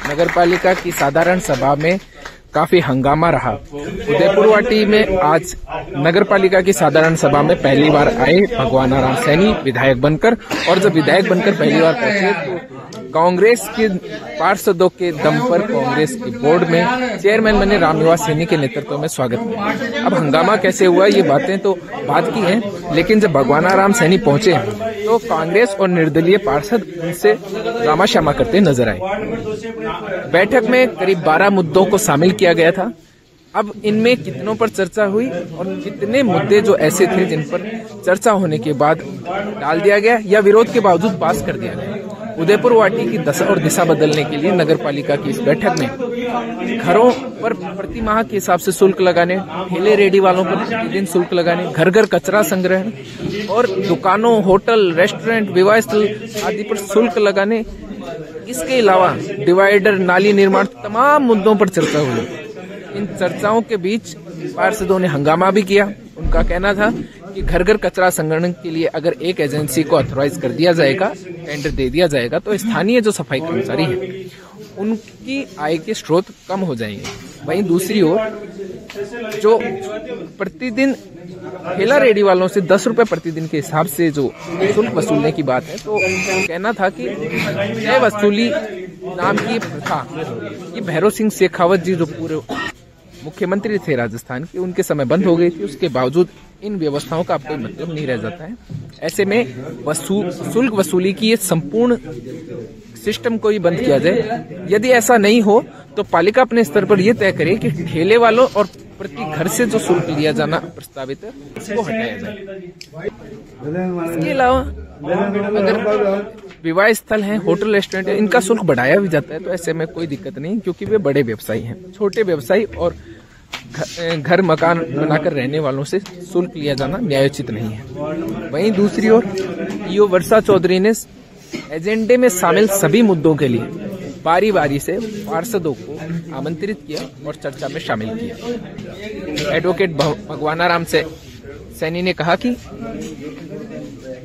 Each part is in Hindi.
नगरपालिका की साधारण सभा में काफी हंगामा रहा। उदयपुर वाटी में आज नगरपालिका की साधारण सभा में पहली बार आए भगवानाराम सैनी विधायक बनकर, और जब विधायक बनकर पहली बार पहुंचे तो कांग्रेस के पार्षदों के दम पर कांग्रेस के बोर्ड में चेयरमैन बने रामनिवास सैनी के नेतृत्व में स्वागत किया। अब हंगामा कैसे हुआ ये बातें तो बात की हैं, लेकिन जब भगवानाराम सैनी पहुंचे तो कांग्रेस और निर्दलीय पार्षद उनसे रामाश्यामा करते नजर आए। बैठक में करीब 12 मुद्दों को शामिल किया गया था। अब इनमें कितनों पर चर्चा हुई और कितने मुद्दे जो ऐसे थे जिन पर चर्चा होने के बाद टाल दिया गया या विरोध के बावजूद पास कर दिया गया। उदयपुर वाटी की दशा और दिशा बदलने के लिए नगरपालिका की इस बैठक में घरों पर प्रति माह के हिसाब से शुल्क लगाने, ठेले रेडी वालों पर प्रतिदिन शुल्क लगाने, घर घर कचरा संग्रहण और दुकानों, होटल, रेस्टोरेंट, विवाह स्थल आदि पर शुल्क लगाने, इसके अलावा डिवाइडर, नाली निर्माण, तमाम मुद्दों पर चर्चा हुई। इन चर्चाओं के बीच पार्षदों ने हंगामा भी किया। उनका कहना था कि घर घर कचरा संग्रहण के लिए अगर एक एजेंसी को ऑथराइज कर दिया जाएगा, टेंडर दे दिया जाएगा, तो स्थानीय जो सफाई कर्मचारी हैं उनकी आय के स्रोत कम हो जाएंगे। वहीं दूसरी ओर जो प्रतिदिन ठेला रेडी वालों से 10 रुपए प्रतिदिन के हिसाब से जो शुल्क वसूलने की बात है, तो कहना था कि तय वसूली नाम की प्रथा, ये भैरव सिंह शेखावत जी जो पूरे मुख्यमंत्री थे राजस्थान के, उनके समय बंद हो गई थी। उसके बावजूद इन व्यवस्थाओं का अब कोई मतलब नहीं रह जाता है। ऐसे में शुल्क वसूली की ये संपूर्ण सिस्टम को ही बंद किया जाए। यदि ऐसा नहीं हो तो पालिका अपने स्तर पर यह तय करे कि ठेले वालों और प्रति घर से जो शुल्क लिया जाना प्रस्तावित है उसको हटाया जाए। इसके अलावा अगर विवाह स्थल हैं, होटल, रेस्टोरेंट है, इनका शुल्क बढ़ाया भी जाता है तो ऐसे में कोई दिक्कत नहीं, क्योंकि वे बड़े व्यवसायी हैं। छोटे व्यवसायी और घर मकान बनाकर रहने वालों से शुल्क लिया जाना न्यायोचित नहीं है। वहीं दूसरी ओर ईओ वर्षा चौधरी ने एजेंडे में शामिल सभी मुद्दों के लिए बारी बारी से पार्षदों को आमंत्रित किया और चर्चा में शामिल किया। एडवोकेट भगवानाराम सैनी ने कहा कि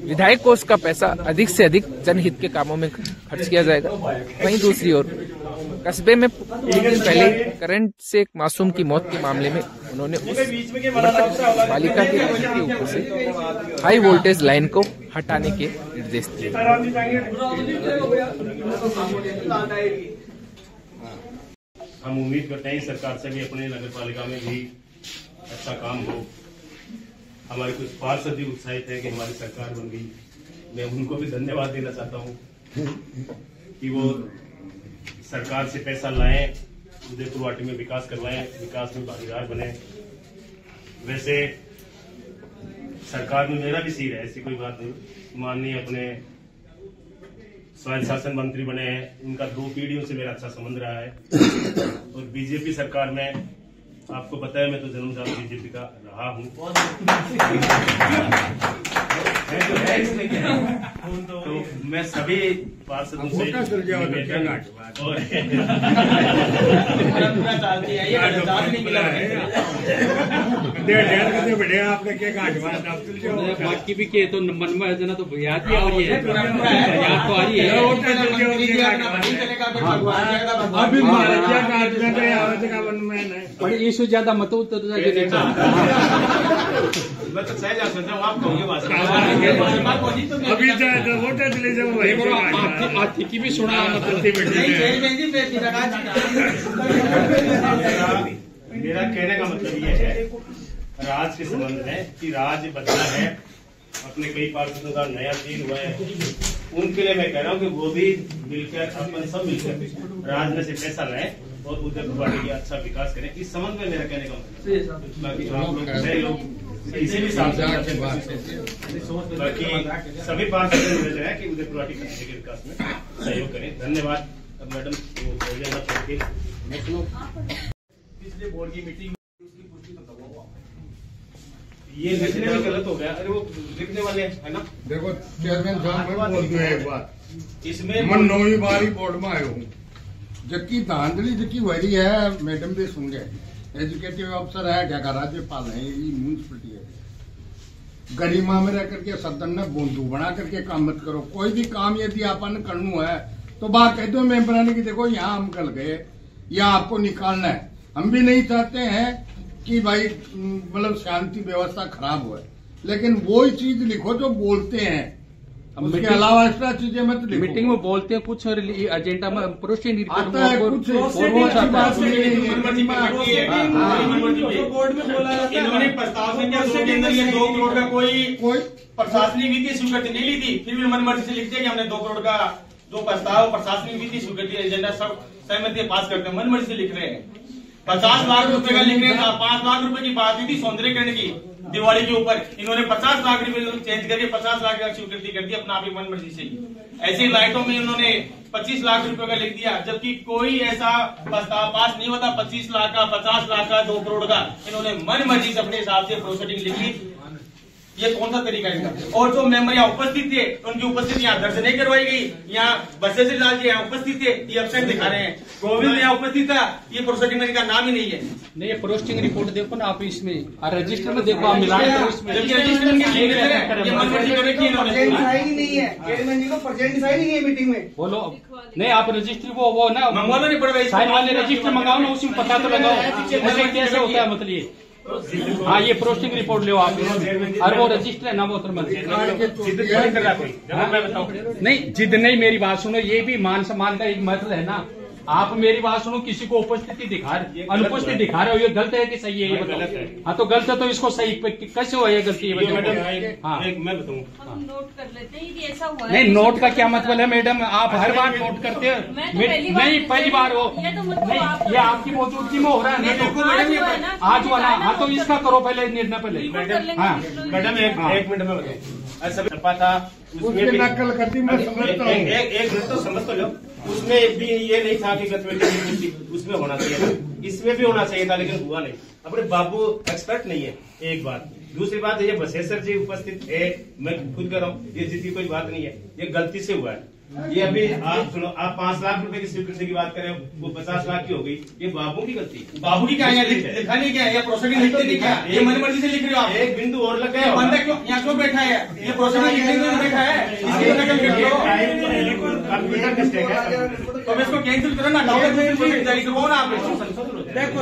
विधायक कोष का पैसा अधिक से अधिक जनहित के कामों में खर्च किया जाएगा। वहीं दूसरी ओर कस्बे में कुछ दिन पहले करंट से एक मासूम की मौत के मामले में उन्होंने उस बालिका के ऊपर से हाई वोल्टेज लाइन को हटाने के निर्देश दिए। हम उम्मीद करते हैं सरकार से भी अपने नगर पालिका में भी अच्छा काम हो। हमारे कुछ पार्षद भी उत्साहित है कि हमारी सरकार बन गई। मैं उनको भी धन्यवाद देना चाहता हूँ कि वो सरकार से पैसा लाएं, उदयपुर वाटी में विकास करवाएं, विकास में भागीदार बने। वैसे सरकार में मेरा भी सिर है, ऐसी कोई बात नहीं। माननीय अपने स्वायत्त शासन मंत्री बने हैं, उनका 2 पीढ़ियों से मेरा अच्छा संबंध रहा है। और बीजेपी सरकार में आपको पता है मैं तो जन्मजात बीजेपी का रहा हूं। तो मैं सभी पार्षदों से बाकी भी के तो मन में है ना, तो याद ही आ रही है, याद तो आ रही है। इशू ज्यादा मत तो मैं तो सह जा सकता हूँ, आप कहोगे अभी हाथी की भी सुना मेरा कहने का मतलब ये है राज के संबंध में कि राज बदला है, अपने कई पार्षदों का नया सीन हुआ है, उनके लिए मैं कह रहा हूँ कि वो भी मिलकर अपन सब मिलकर राज में से पैसा लाए और उदयपुर वाटी का अच्छा विकास करें। इस संबंध में मेरा कहने का मतलब बाकी आप लोग नए लोग किसी भी साल बाकी सभी पार्षद है कि उदयपुर वाटी के विकास में सहयोग करें। धन्यवाद। अब मैडम पिछले बोर्ड की मीटिंग उसकी पुष्टि तो करवाओ। ये लिखने में गलत हो गया। अरे वो लिखने वाले है ना, देखो चेयरमैन साहब मैं बोल दूं एक बात, इसमें मैं 9वीं बार बोर्ड में आयो हूँ। जबकि धांधली जबकि वही है, मैडम भी सुन गए, एजुकेटिव अफसर है, क्या राज्यपाल है, म्यूनिसिपलिटी है। गरिमा में रह करके सदन में बूंदू बना करके काम मत करो। कोई भी काम यदि अपन करना है तो बात कहते हो मेंबरानी की, देखो यहाँ हम कल गए, यहाँ आपको निकालना है। हम भी नहीं चाहते हैं कि भाई मतलब शांति व्यवस्था खराब हो, लेकिन वो ही चीज लिखो जो बोलते हैं, उसके अलावा एक्स्ट्रा चीजें मत लिखो। मीटिंग में बोलते हैं कुछ, एजेंडा में प्रोसीडिंग आता है कुछ बोर्ड में बोला इन्होंने प्रस्ताव संख्या 2 के अंदर ये 2 करोड़ का कोई प्रशासनिक वित्तीय स्वीकृति नहीं ली थी, फिर भी मनमर्जी से लिखते हैं कि हमने 2 करोड़ का जो प्रस्ताव प्रशासनिक वित्तीय स्वीकृति एजेंडा सब सहमति पास करते हैं, मनमर्जी से लिख रहे हैं। 50 लाख रुपए का लिख रहे हैं, 5 लाख रुपए की बात थी सौंदर्यकरण की दिवाली के ऊपर, इन्होंने 50 लाख रुपए चेंज करके 50 लाख की स्वीकृति कर दी अपना आप ही मनमर्जी से। ऐसे लाइटों में इन्होंने 25 लाख रुपए का लिख दिया, जबकि कोई ऐसा प्रस्ताव पास नहीं होता 25 लाख का, 50 लाख का, 2 करोड़ का, इन्होंने मनमर्जी से अपने हिसाब से प्रोसीडिंग लिख ली। ये कौन सा तरीका है इनका? और जो मेंबर यहाँ उपस्थित थे उनकी उपस्थिति यहाँ दर्ज नहीं करवाई गई। यहाँ बसे लाल जी यहाँ उपस्थित थे, ये एब्सेंट दिखा रहे हैं। गोविंद यहाँ उपस्थित था, ये प्रोसीडिंग में इनका नाम ही नहीं है। नहीं, ये पोस्टिंग रिपोर्ट देखो ना आप, इसमें रजिस्टर में देखो आप मिलान करो इसमें, रजिस्टर में ये मनमर्जी कर रखी है इन्होंने। नहीं है चेयरमैन जी को प्रेजेंट डिसाइड नहीं है मीटिंग में। बोलो नहीं, आप रजिस्टर वो ना मंगवा लो, नहीं पड़ रहा साइन वाले रजिस्टर मंगाओ ना, उसमें पता तो लगाओ ऐसे कैसे होता है। मतलब ये हाँ, ये पोस्टिंग रिपोर्ट लो आप, और वो रजिस्टर है ना वो नहीं, जिद नहीं, मेरी बात सुनो, ये भी मान सम्मान का एक महत्व है ना। आप मेरी बात सुनो, किसी को उपस्थिति अनुपस्थित दिखा रहे हो, ये गलत है कि सही है ये बताओ। हाँ तो गलत है तो इसको सही कैसे हुआ ये गलती है बताओ। हाँ मैं बताऊँ, हम नोट कर लेते हैं कि ऐसा हुआ है। नहीं, नोट का क्या मतलब है मैडम, आप हर बार नोट करते हो। नहीं, पहली बार हो नहीं, ये आपकी मौजूदगी में हो रहा है ना, आज हुआ ना। हाँ तो इसका करो पहले निर्णय पहले। हाँ मैडम एक मिनट में बताऊँ, था उसमें नकल करती मैं समझता हूँ। एक मिनट तो समझ तो लो, उसमें भी ये नहीं था कि गतिविधि उसमें होना चाहिए, इसमें भी होना चाहिए था, लेकिन हुआ नहीं। अपने बाबू एक्सपर्ट नहीं है, एक बात। दूसरी बात, ये बसेसर जी उपस्थित है, मैं खुद कर रहा हूँ, ये जितनी कोई बात नहीं है, ये गलती से हुआ है। ये अभी आप सुनो, आप 5 लाख रुपए की स्वीकृति की बात करें, वो 50 लाख की हो गई, ये बाबू की गलती। बाबू की क्या है, लिखा नहीं क्या है, प्रोसीडिंग लिखते नहीं क्या, ये मनमर्जी से लिख रहे हो आप। एक बिंदु और लग गया, बंदा क्यों यहाँ क्यों बैठा है, ये प्रोसीडिंग लिखने में बैठा है, इसकी नकल कर लो। कंप्यूटर मिस्टेक है, तो इसको कैंसिल करो ना, डॉक्यूमेंट जारी करवाओ ना आप। देखो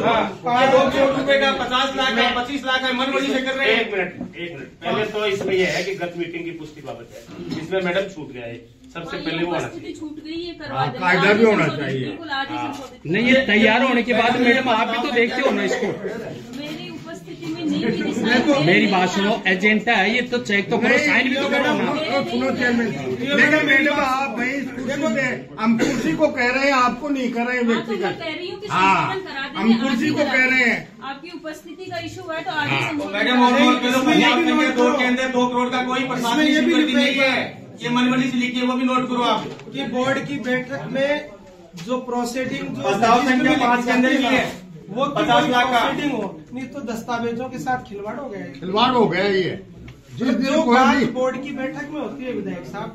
2 करोड़ रुपए का, 50 लाख का, 25 लाख का मनमर्जी से कर रहे हैं। एक मिनट पहले तो इसमें यह है कि गत मीटिंग की पुष्टि बाबत है, इसमें मैडम छूट गया है, सबसे पहले वो छूट गई है, करवा देना, कायदा भी होना चाहिए। नहीं, ये तैयार होने के बाद मैडम आप भी तो देखते हो ना इसको। मेरी उपस्थिति में नहीं, मेरी बात सुनो, एजेंडा है ये तो चेक तो करो, साइन भी तो करो ना। सुनो चेयरमैन, लेकिन मैडम आप भाई कुर्सी पे, हम कुर्सी को कह रहे हैं, आपको नहीं कर रहे हैं व्यक्तिगत। हाँ, हम कुर्सी को कह रहे हैं, आपकी उपस्थिति का इशू है तो आगे मैडम और 2 के अंदर 2 करोड़ का कोई प्रशासनिक स्वीकृति नहीं है, ये मनमर्जी से लिखिए, वो भी नोट करो आप। कि बोर्ड की बैठक में जो प्रोसीडिंग जो प्रस्ताव संख्या 5 के अंदर ही है, वो 50 लाख का प्रोसीडिंग हो, नहीं तो दस्तावेजों के साथ खिलवाड़ हो गया। खिलवाड़ हो गया ये, जिस दिन जो कोई बात भी बोर्ड की बैठक में होती है विधायक साहब,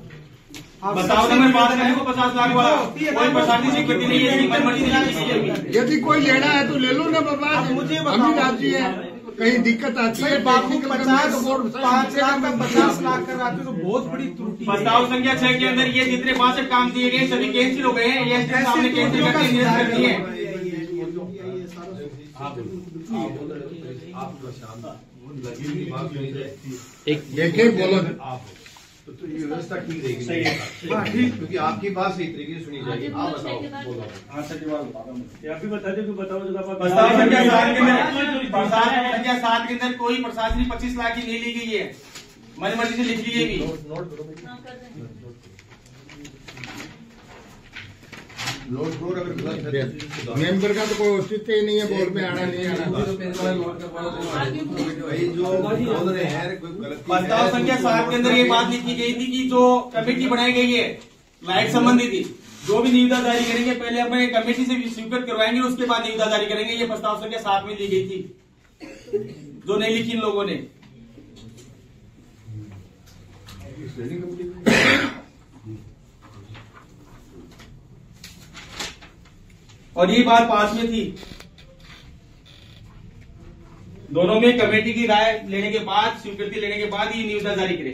बताओ नंबर 5 करने को 50 लाख वाला कोई प्रशासनिक स्वीकृति नहीं है, मनमर्जी से। यदि कोई लेना है तो ले लो ना बाबा, मुझे हम ही राजी है। कहीं दिक्कत आती है, बाबू 5 लाख का 50 लाख कर आते तो बहुत बड़ी त्रुटि। प्रस्ताव संख्या 6 के अंदर ये जितने 62 काम दिए गए सभी कैंसिल हो गए हैं, ये सामने कैंसिल करके निरस्त कर दिए। एक देखिए बोलो, तो ये व्यवस्था ठीक रहेगी, सही है, क्योंकि आपकी बात सही तरीके से सुनी जाएगी। आप बताओ, बोलो। अभी बता दो, बताओ प्रस्ताव संख्या 7 के अंदर, प्रस्ताव संख्या 7 के अंदर कोई प्रशासनिक 25 लाख की नहीं ली गई है, मनमर्जी से लिख ली है भी। नोट अगर गलत है, मेंबर का तो कोई औचित्य ही नहीं है, बोर्ड में आना नहीं आना। भाई जो बोल रहे हैं कोई गलत प्रस्ताव संख्या 7 के अंदर ये बात लिखी गई थी कि जो कमेटी बनाई गई है लाइट संबंधी थी, जो भी निविदा जारी करेंगे पहले अपने कमेटी से स्वीकृत करवाएंगे, उसके बाद निविदा जारी करेंगे। ये प्रस्ताव संख्या 7 में ली गई थी, जो नहीं लिखी इन लोगों ने। और ये बात पास में थी, दोनों में कमेटी की राय लेने के बाद, स्वीकृति लेने के बाद ये निविदा जारी करे।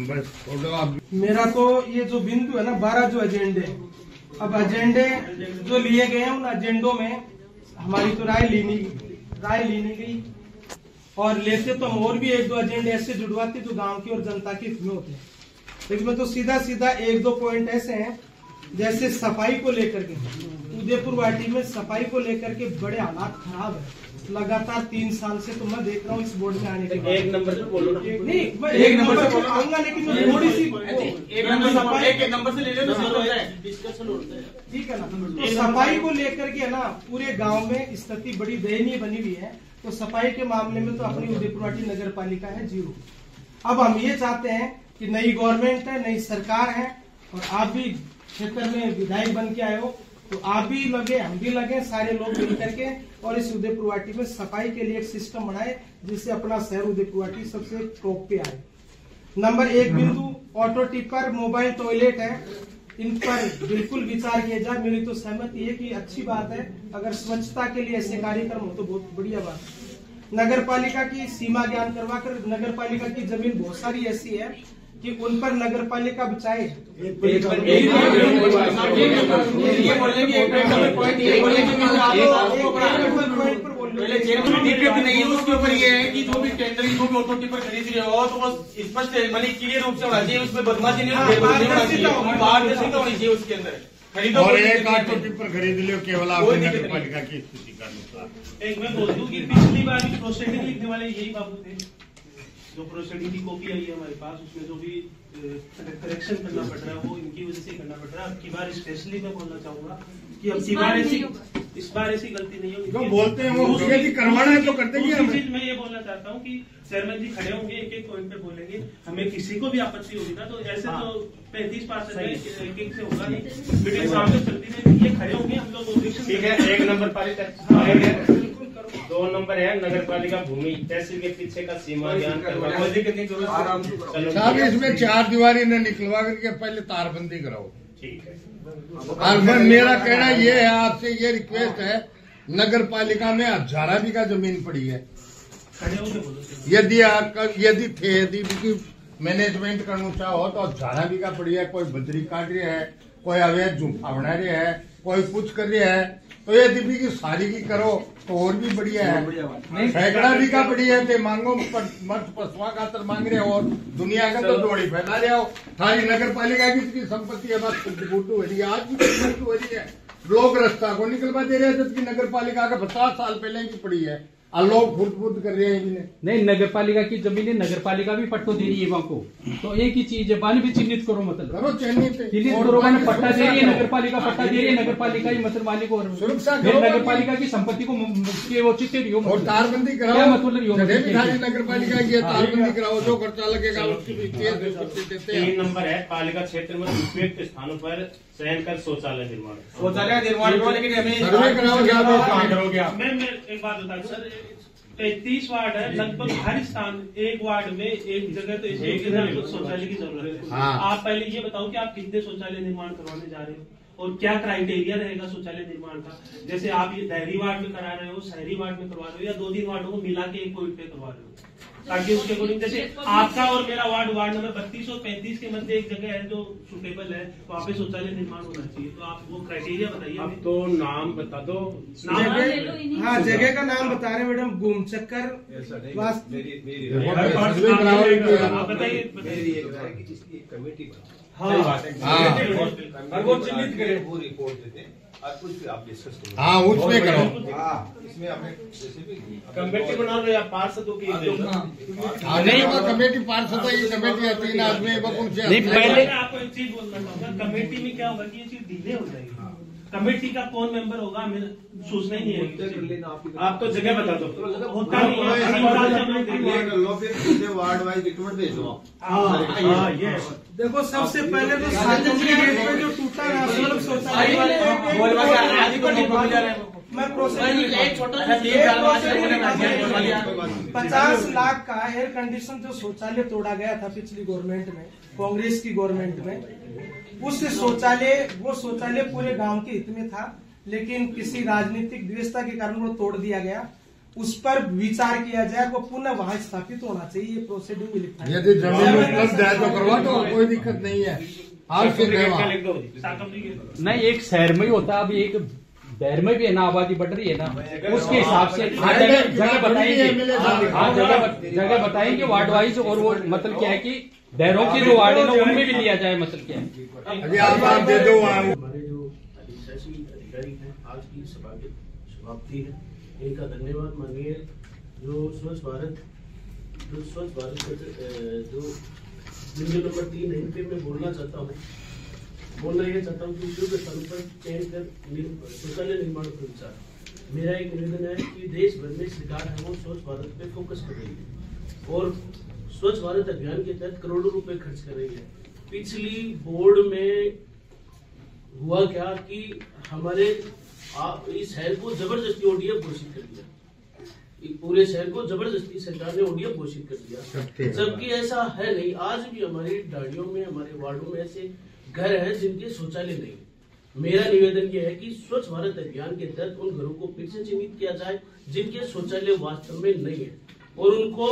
बस फोटो आप। मेरा तो ये जो बिंदु है ना 12 जो एजेंडे, अब एजेंडे जो लिए गए हैं उन एजेंडों में हमारी तो राय लेनी गई, और लेते तो हम और भी एक दो एजेंडे ऐसे जुड़वाते जो गांव की और जनता के हित में होते हैं। लेकिन मैं तो सीधा एक दो पॉइंट ऐसे हैं, जैसे सफाई को लेकर के उदयपुर वाटी में सफाई को लेकर के बड़े हालात खराब है। लगातार 3 साल से तो मैं देख रहा हूँ इस बोर्ड में आने के बाद। एक नंबर से बोलो ना। नहीं, मैं एक नंबर से आऊंगा, लेकिन मैं थोड़ी सी एक नंबर से ले लो, डिस्कशन होता है, ठीक है ना। तो सफाई को लेकर के ना पूरे गांव में स्थिति बड़ी दयनीय बनी हुई है। तो सफाई के मामले में तो अपनी उदयपुर वाटी नगर पालिका है 0। अब हम ये चाहते हैं कि नई गवर्नमेंट है, नई सरकार है, और आप भी क्षेत्र में विधायक बन के आए हो, तो आप भी लगे, हम भी लगे, सारे लोग मिलकर के और इस उदयपुर वाटी में सफाई के लिए एक सिस्टम बनाए जिससे अपना शहर उदयपुर वाटी सबसे टॉप पे आए। नंबर 1 बिंदु ऑटो टिपर, मोबाइल टॉयलेट है, इन पर बिल्कुल विचार किया जाए। मेरी तो सहमति है कि अच्छी बात है, अगर स्वच्छता के लिए ऐसे कार्यक्रम हो तो बहुत बढ़िया बात है। नगर पालिका की सीमा ज्ञान करवाकर, नगर पालिका की जमीन बहुत सारी ऐसी है कि उन पर नगर पालिका बचाए। उसके ऊपर ये है कि जो भी टेंडर जो भी ऑटो टिपर खरीद रहे हो तो बस स्पष्ट क्लियर रूप से होना चाहिए, उसमें बदमाशी नहीं होनी चाहिए, पारदर्शिता होनी चाहिए उसके अंदर। और एक ऑटो टिपर खरीद लियो केवल आपकी नगर पालिका की स्थिति का अनुसार। एक मैं बोल दूं कि पिछली बार की प्रोसीडिंग लिखने वाले यही बाबू थे, जो प्रोसीडिंग की कॉपी आई है हमारे पास, उसमें जो भी करेक्शन करना पड़ रहा है वो इनकी वजह से करना पड़ रहा है। अब की बार स्पेशली मैं बोलना चाहूंगा कि अब की बार इस बार ऐसी गलती नहीं होगी। जो बोलते हैं वो यदि करवाना है तो करते हैं। चीज मैं ये बोलना चाहता हूँ कि चेयरमैन जी खड़े होंगे, एक पॉइंट पे बोलेंगे, हमें किसी को भी आपत्ति होगी ना तो ऐसे तो 35% एक से होगा नहीं, मीटिंग सामने चलती रहेगी, ये खड़े होंगे, हम लोग ऑब्जेक्शन। ठीक है, 1 नंबर पालिका 2 नंबर है नगर पालिका भूमि तहसील के पीछे का सीमा ज्ञान साहब, इसमें 4 दीवारी न निकलवा करके पहले तारबंदी कराओ। ठीक है। और मेरा कहना ये है, आपसे ये रिक्वेस्ट है, नगर पालिका में 1000 बीघा जमीन पड़ी है। यदि मैनेजमेंट करना चाहो तो 1000 बीघा पड़ी है। कोई बजरी काट रहा है, कोई अवैध जुम्फा बना रहा है, कोई कुछ कर रहा है, तो ये दीपी की सारी की करो तो और भी बढ़िया है। सैकड़ा बीघा पड़ी है तो मांगो मर्द पशुआ खातर मांग रहे हो और दुनिया का तो डोड़ी फैला रहे हो। थारी नगर पालिका की संपत्ति है, बस फुटू हो रही है, आज भी फुटू हो रही है। लोग रास्ता को निकलवा दे रहे हैं जबकि नगर पालिका का 50 साल पहले की पड़ी है, और लोग फुट कर रहे हैं। नहीं, नगर पालिका की जमीन नगर पालिका भी पट्टो दे रही है वहाँ को, तो एक ही चीज है, बान भी चिन्हित करो, मतलब करो चिन्हित करो, पट्टा दे रही है नगर पालिका, पट्टा दे रही है नगर पालिका ही मतलब मालिक, और नगर पालिका की संपत्ति को वो चिट्ठे दियो और तारबंदी कराओ। क्या मतलब नगर पालिका की तारबंदी कराओ, जो खर्चा लगेगा उसकी भी देते हैं। 3 नंबर है पालिका क्षेत्र में उपयुक्त स्थानों पर चयन कर शौचालय निर्माण लेकिन मैं एक बात बता दूं सर, 33 वार्ड है, लगभग हर स्थान एक वार्ड में एक जगह तो एक शौचालय की जरूरत है। आप पहले ये बताओ कि आप कितने शौचालय निर्माण करवाने जा रहे हो और क्या क्राइटेरिया रहेगा शौचालय निर्माण का। जैसे आप ये डेहरी वार्ड में करा रहे हो, शहरी वार्ड में करवा रहे हो, या 2-3 वार्डों को मिला के एक पॉइंट पे करवा रहे हो, ताकि उसके अकॉर्डिंग, जैसे आपका और मेरा वार्ड नंबर 32 और 35 के मध्य एक जगह है जो सुटेबल है, वहाँ पे शौचालय निर्माण होना चाहिए। तो आप वो क्राइटेरिया बताइए। अब तो नाम बता दो। हाँ, जगह का नाम बता रहे हैं मैडम, घूम चक्कर कमेटी वो चिन्हित करें, वो रिपोर्ट देते हैं और कुछ भी आप डिस्कस करो। हाँ, उसमें करो। इसमें आपने जैसे भी कमेटी बना लो या पार्षदों की नहीं, वो कमेटी पार्षद है, ये कमेटी है 3 आदमी नहीं। पहले आपको एक चीज बोलना चाहूंगा, कमेटी में क्या होगा कि ये चीज डिले हो जाएगी। कमेटी का कौन मेंबर होगा हमें सोचना ही नहीं है। आप तो जगह बता दो, होता नहीं है, वार्ड वाइज रिकमेंड भेजो आप। ये देखो, सबसे पहले तो सार्वजनिक गेट पे जो टूटा है मैं 50 लाख का एयर कंडीशन जो शौचालय तोड़ा गया था पिछली गवर्नमेंट में, कांग्रेस की गवर्नमेंट में, उस वो शौचालय पूरे गांव के हित में था, लेकिन किसी राजनीतिक द्वेषता के कारण वो तोड़ दिया गया। उस पर विचार किया जाए, वो पुनः वहां स्थापित होना चाहिए। ये प्रोसीडिंग में लिखा है। यदि जमीन उपलब्ध है तो करवा दो, कोई दिक्कत नहीं है। नहीं, एक शहर में ही होता है, अभी एक शहर में भी है ना, आबादी बढ़ रही है ना, उसके हिसाब से जगह बताएंगे। हाँ, जगह बताएंगे वार्ड वाइज, और वो मतलब क्या है कि शहरों के जो वार्ड है ना उनमें भी लिया जाए, मतलब क्या है। दे दो हमारे जो अधिकारी हैं, आज की सभा की समाप्ति है, इनका धन्यवाद माननीय जो स्वच्छ भारत जो बिंदु नंबर 3 है, इन पे मैं बोलना ये चाहता हूँ कि युद्ध स्थल पर चयन कर शौचालय निर्माण का विचार। मेरा एक निवेदन है कि देश भर में सरकार है वो स्वच्छ भारत पे फोकस कर रही है और स्वच्छ भारत अभियान के तहत करोड़ों रुपए खर्च कर रही है। पिछली बोर्ड में हुआ क्या कि हमारे इस शहर को जबरदस्ती ओडीएफ घोषित कर दिया, पूरे शहर को जबरदस्ती सरकार ने ओडीएफ घोषित कर दिया, जबकि ऐसा है नहीं। आज भी हमारी ढाणियों में, हमारे वार्डों में ऐसे घर हैं जिनके शौचालय नहीं। मेरा निवेदन यह है कि स्वच्छ भारत अभियान के तहत उन घरों को फिर से चिन्हित किया जाए जिनके शौचालय वास्तव में नहीं है, और उनको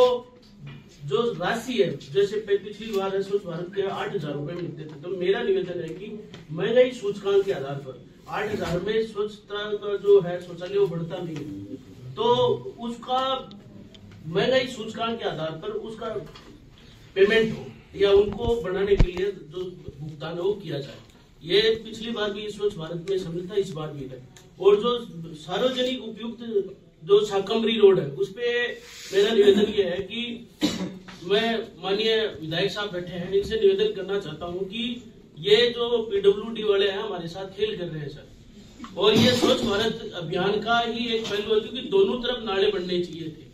जो राशि है, जैसे पिछली बार है स्वच्छ भारत के 8,000 रुपए मिलते थे, तो मेरा निवेदन है कि महंगाई सूचकांक के आधार पर 8,000 में स्वच्छता का जो है शौचालय वो बढ़ता नहीं है, तो उसका महंगाई सूचकांक के आधार पर उसका पेमेंट हो या उनको बढ़ाने के लिए जो भुगतान है वो किया जाए। ये पिछली बार भी स्वच्छ भारत में शामिल था, इस बार भी है। और जो सार्वजनिक उपयुक्त जो शाकंभरी रोड है, उस पे मेरा निवेदन ये है कि मैं माननीय विधायक साहब बैठे हैं, इनसे निवेदन करना चाहता हूँ कि ये जो पीडब्ल्यूडी वाले हैं हमारे साथ खेल कर रहे हैं सर, और ये स्वच्छ भारत अभियान का ही एक पहलू है, क्योंकि दोनों तरफ नाले बनने चाहिए थे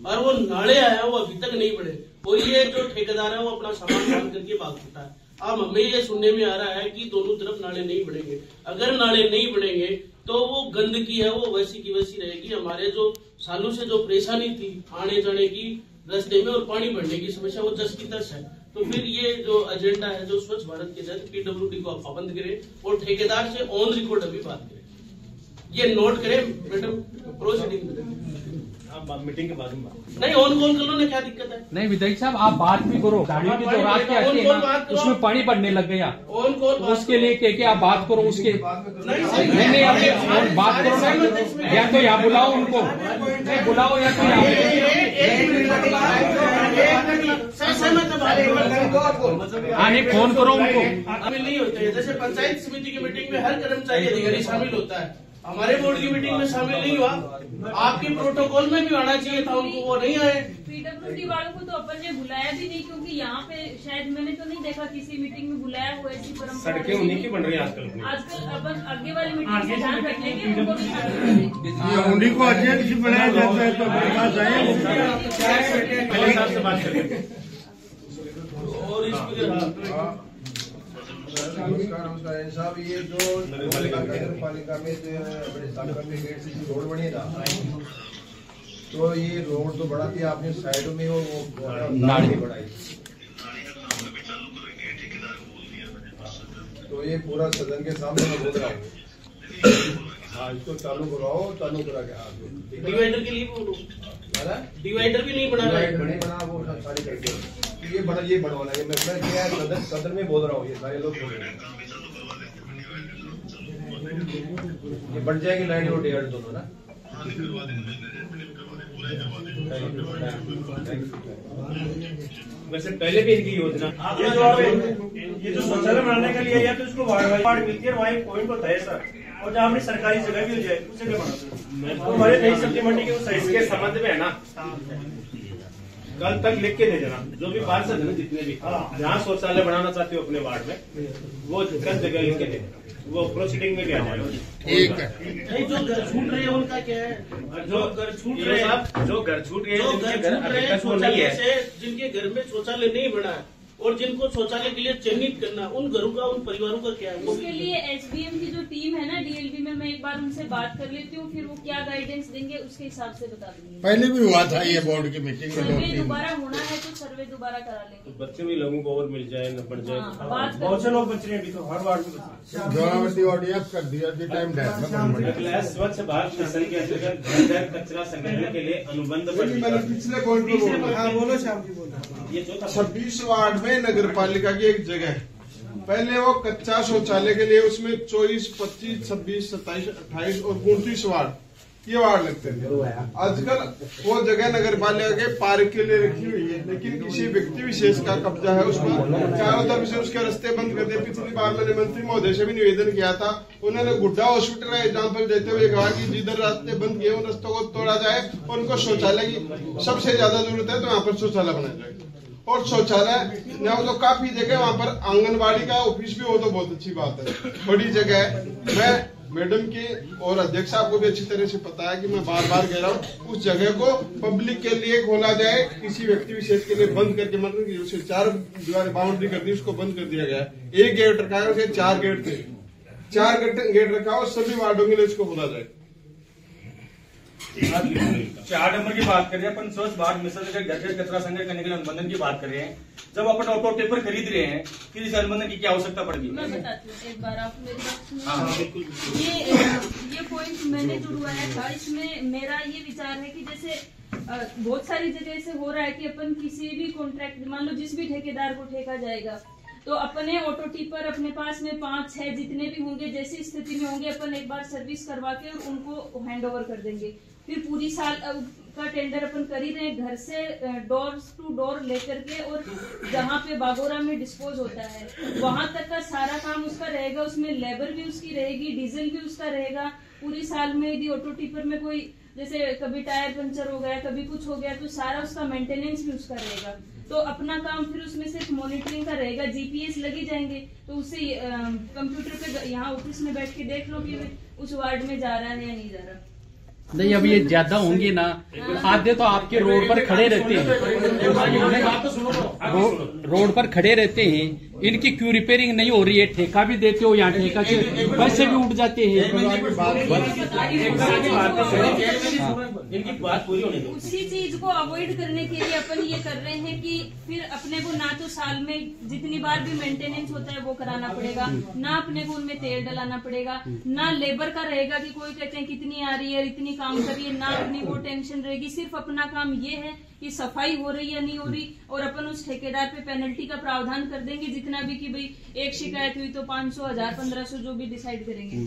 और वो नाले आया वो अभी तक नहीं बढ़े, और ये जो ठेकेदार है वो अपना सामान बांध करके भाग चुका है। अब हमें ये सुनने में आ रहा है कि दोनों तरफ नाले नहीं बढ़ेंगे। अगर नाले नहीं बढ़ेंगे तो वो गंदगी है वो वैसी की वैसी रहेगी। हमारे जो सालों से जो परेशानी थी आने जाने की रास्ते में और पानी बढ़ने की समस्या, वो 10 की 10 है। तो फिर ये जो एजेंडा है जो स्वच्छ भारत के तहत पीडब्ल्यूडी को आप पाबंद करें और ठेकेदार से ऑन रिकॉर्ड अभी बात करें, ये नोट करें मैडम, प्रोसीडिंग मीटिंग के बाद में नहीं ऑन कॉल कर लो ना, क्या दिक्कत है? नहीं विधायक साहब आप बात भी करो, गाड़ियों की तो रात के आती है ना, उसमें पानी बढ़ने लग गया, ऑन कॉल उसके लिए के आप बात करो, उसके नहीं आप बात करो ना, या तो यहाँ बुलाओ उनको, नहीं बुलाओ या तो आने फोन करो उनको। शामिल नहीं होते, जैसे पंचायत समिति की मीटिंग में हर कर्मचारी अधिकारी शामिल होता है, हमारे बोर्ड की मीटिंग में शामिल नहीं हुआ, आपके प्रोटोकॉल में भी आना चाहिए था उनको, वो नहीं आए। पीडब्ल्यूडी वालों को तो अपन ने बुलाया भी नहीं, क्योंकि यहाँ पे शायद मैंने तो नहीं देखा किसी मीटिंग में बुलाया हुआ, ऐसी परंपरा सड़कें उन्हीं की बन रही है आजकल अपन आगे वाली मीटिंग से ध्यान रख लेंगे, उनको भी उन्हीं को अध्यक्ष बनाया जाता है, तो नमस्कार साहब, ये जो नगर पालिका में जो बड़े साकंबरी गेट से रोड बनी ना, तो ये रोड तो बढ़ा थी आपने साइडों में वो नाली बढ़ाई, तो ये पूरा सदन के सामने मैं बोल रहा हूँ, हाँ इसको चालू कराओ, चालू करा के आप डिवाइडर के लिए बोलो, डिवाइडर भी नहीं बना रहा है, नहीं बना वो सारी करके ये बनवाना है। मैं क्या सदन में बोल रहा हूँ, ये सारे लोग बोल रहे हैं, ये बढ़ जाएगी लाइन और डिवाइडर दोनों ना। वैसे पहले भी इनकी योजना ये जो शौचालय बनाने के लिए या तो इसको वार्ड मिलती है, वहाँ पॉइंट होता है सर, और जहाँ अपनी सरकारी जगह भी हो जाए उसे क्या बनाते हैं। हमारे नई सब्जी मंडी के उस इसके संबंध में है ना, कल तक लिख के दे देना, जो भी पार्षद है जितने भी जहाँ शौचालय बनाना चाहते हो अपने वार्ड में, वो कल जगह लिख के दे देना, वो प्रोसीडिंग में भी आ जाएगा। ठीक है। नहीं जो घर छूट रहे हैं उनका क्या है? जो घर छूट रहे हैं, जो घर छूट रहे हैं, जिनके घर में शौचालय नहीं बना है और जिनको शौचालय के लिए चिन्हित करना, उन घरों का, उन परिवारों का क्या है? उसके लिए एसडीएम की जो टीम है ना डीएलबी में, मैं एक बार उनसे बात कर लेती हूँ, फिर वो क्या गाइडेंस देंगे उसके हिसाब से बता दूंगी। पहले भी हुआ था ये बोर्ड की मीटिंग में, सर्वे दोबारा होना है तो सर्वे दोबारा करा लेंगे, तो बच्चे भी लोगों को और मिल जाए न बढ़ जाए। बहुत से लोग बच रहे हैं अभी तो हर वार्ड में ऑडियंस कर दिया टाइम स्वच्छ भारत मिशन के अंतर्गत घर कचरा संग्रहण के लिए अनुबंध पिछले बोलो शाम की बोला, ये 26 वार्ड में नगर पालिका की एक जगह है पहले वो कच्चा शौचालय के लिए उसमें 24, 25, 26, 27, 28 और 29 वार्ड ये वार्ड लगते थे। आजकल वो जगह नगर पालिका के पार्क के लिए रखी हुई है, लेकिन किसी व्यक्ति विशेष का कब्जा है उस पर। चारों तरफ से उसके रास्ते बंद कर दिए। पिछली बार मैंने मंत्री महोदय से भी निवेदन किया था, उन्होंने गुड्डा हॉस्पिटल का एग्जाम्पल देते हुए कहा कि जिधर रास्ते बंद किए उन रास्तों को तोड़ा जाए और उनको शौचालय की सबसे ज्यादा जरूरत है तो यहाँ पर शौचालय बनाया जाए। और शौचालय न हो तो काफी जगह वहाँ पर आंगनबाड़ी का ऑफिस भी हो तो बहुत अच्छी बात है, बड़ी जगह है। मैं मैडम के और अध्यक्ष साहब को भी अच्छी तरह से पता है कि मैं बार बार कह रहा हूँ उस जगह को पब्लिक के लिए खोला जाए, किसी व्यक्ति विशेष के लिए बंद करके मतलब उसे 4 दीवारें बाउंड्री कर दी, उसको बंद कर दिया गया है। 1 गेट रखा है, उसे 4 गेट थे, 4 गेट रखा हो, सभी वार्डों के लिए इसको खोला जाए। 4 नंबर की बात कर रहे हैं अपन, स्वच्छ भारत मिशन के घर घर कचरा संग्रह करने के लिए अनुबंधन की बात कर रहे हैं। जब अपन ऑटो टिपर खरीद रहे हैं फिर इस अनुबंधन की क्या आवश्यकता पड़ेगी? मैं बताती हूँ, एक बार आप मेरी बात सुनिए। ये पॉइंट मैंने जुड़वाया था, इसमें मेरा ये विचार है कि जैसे बहुत सारी जगह से हो रहा है कि अपन किसी भी कॉन्ट्रैक्ट, मान लो जिस भी ठेकेदार को ठेका जाएगा तो अपने ऑटो टिपर अपने पास में 5-6 जितने भी होंगे, जैसी स्थिति में होंगे, अपन एक बार सर्विस करवा के और उनको हैंड ओवर कर देंगे। फिर पूरी साल का टेंडर अपन कर ही रहे हैं, घर से डोर टू डोर लेकर के और जहाँ पे बागोरा में डिस्पोज होता है वहां तक का सारा काम उसका रहेगा। उसमें लेबर भी उसकी रहेगी, डीजल भी उसका रहेगा। पूरी साल में यदि ऑटो टिपर में कोई जैसे कभी टायर पंचर हो गया, कभी कुछ हो गया, तो सारा उसका मेंटेनेंस भी उसका रहेगा। तो अपना काम फिर उसमें सिर्फ मॉनिटरिंग का रहेगा। जीपीएस लगे जाएंगे तो उससे कंप्यूटर पे यहाँ ऑफिस में बैठ के देख लो कि उस वार्ड में जा रहा है या नहीं जा रहा। नहीं, अब ये ज्यादा होंगे ना, खाद्य तो आपके रोड पर खड़े रहते हैं, रोड पर खड़े रहते हैं, इनकी क्यों रिपेयरिंग नहीं हो रही है? ठेका भी देते हो, यहाँ ठेका से पैसे भी उठ जाते हैं। इनकी बात पूरी होनी चाहिए। उसी चीज को अवॉइड करने के लिए अपन ये कर रहे हैं कि फिर अपने को ना तो साल में जितनी बार भी मेंटेनेंस होता है वो कराना पड़ेगा, ना अपने को उनमें तेल डलाना पड़ेगा, ना लेबर का रहेगा कि कोई कहते हैं कितनी आ रही है, इतनी काम करिए, ना अपनी वो टेंशन रहेगी। सिर्फ अपना काम ये है कि सफाई हो रही या नहीं हो रही, और अपन उस ठेकेदार पे पेनल्टी का प्रावधान कर देंगे जितना भी, कि भाई एक शिकायत हुई तो 500, 1000, 1500 जो भी डिसाइड करेंगे,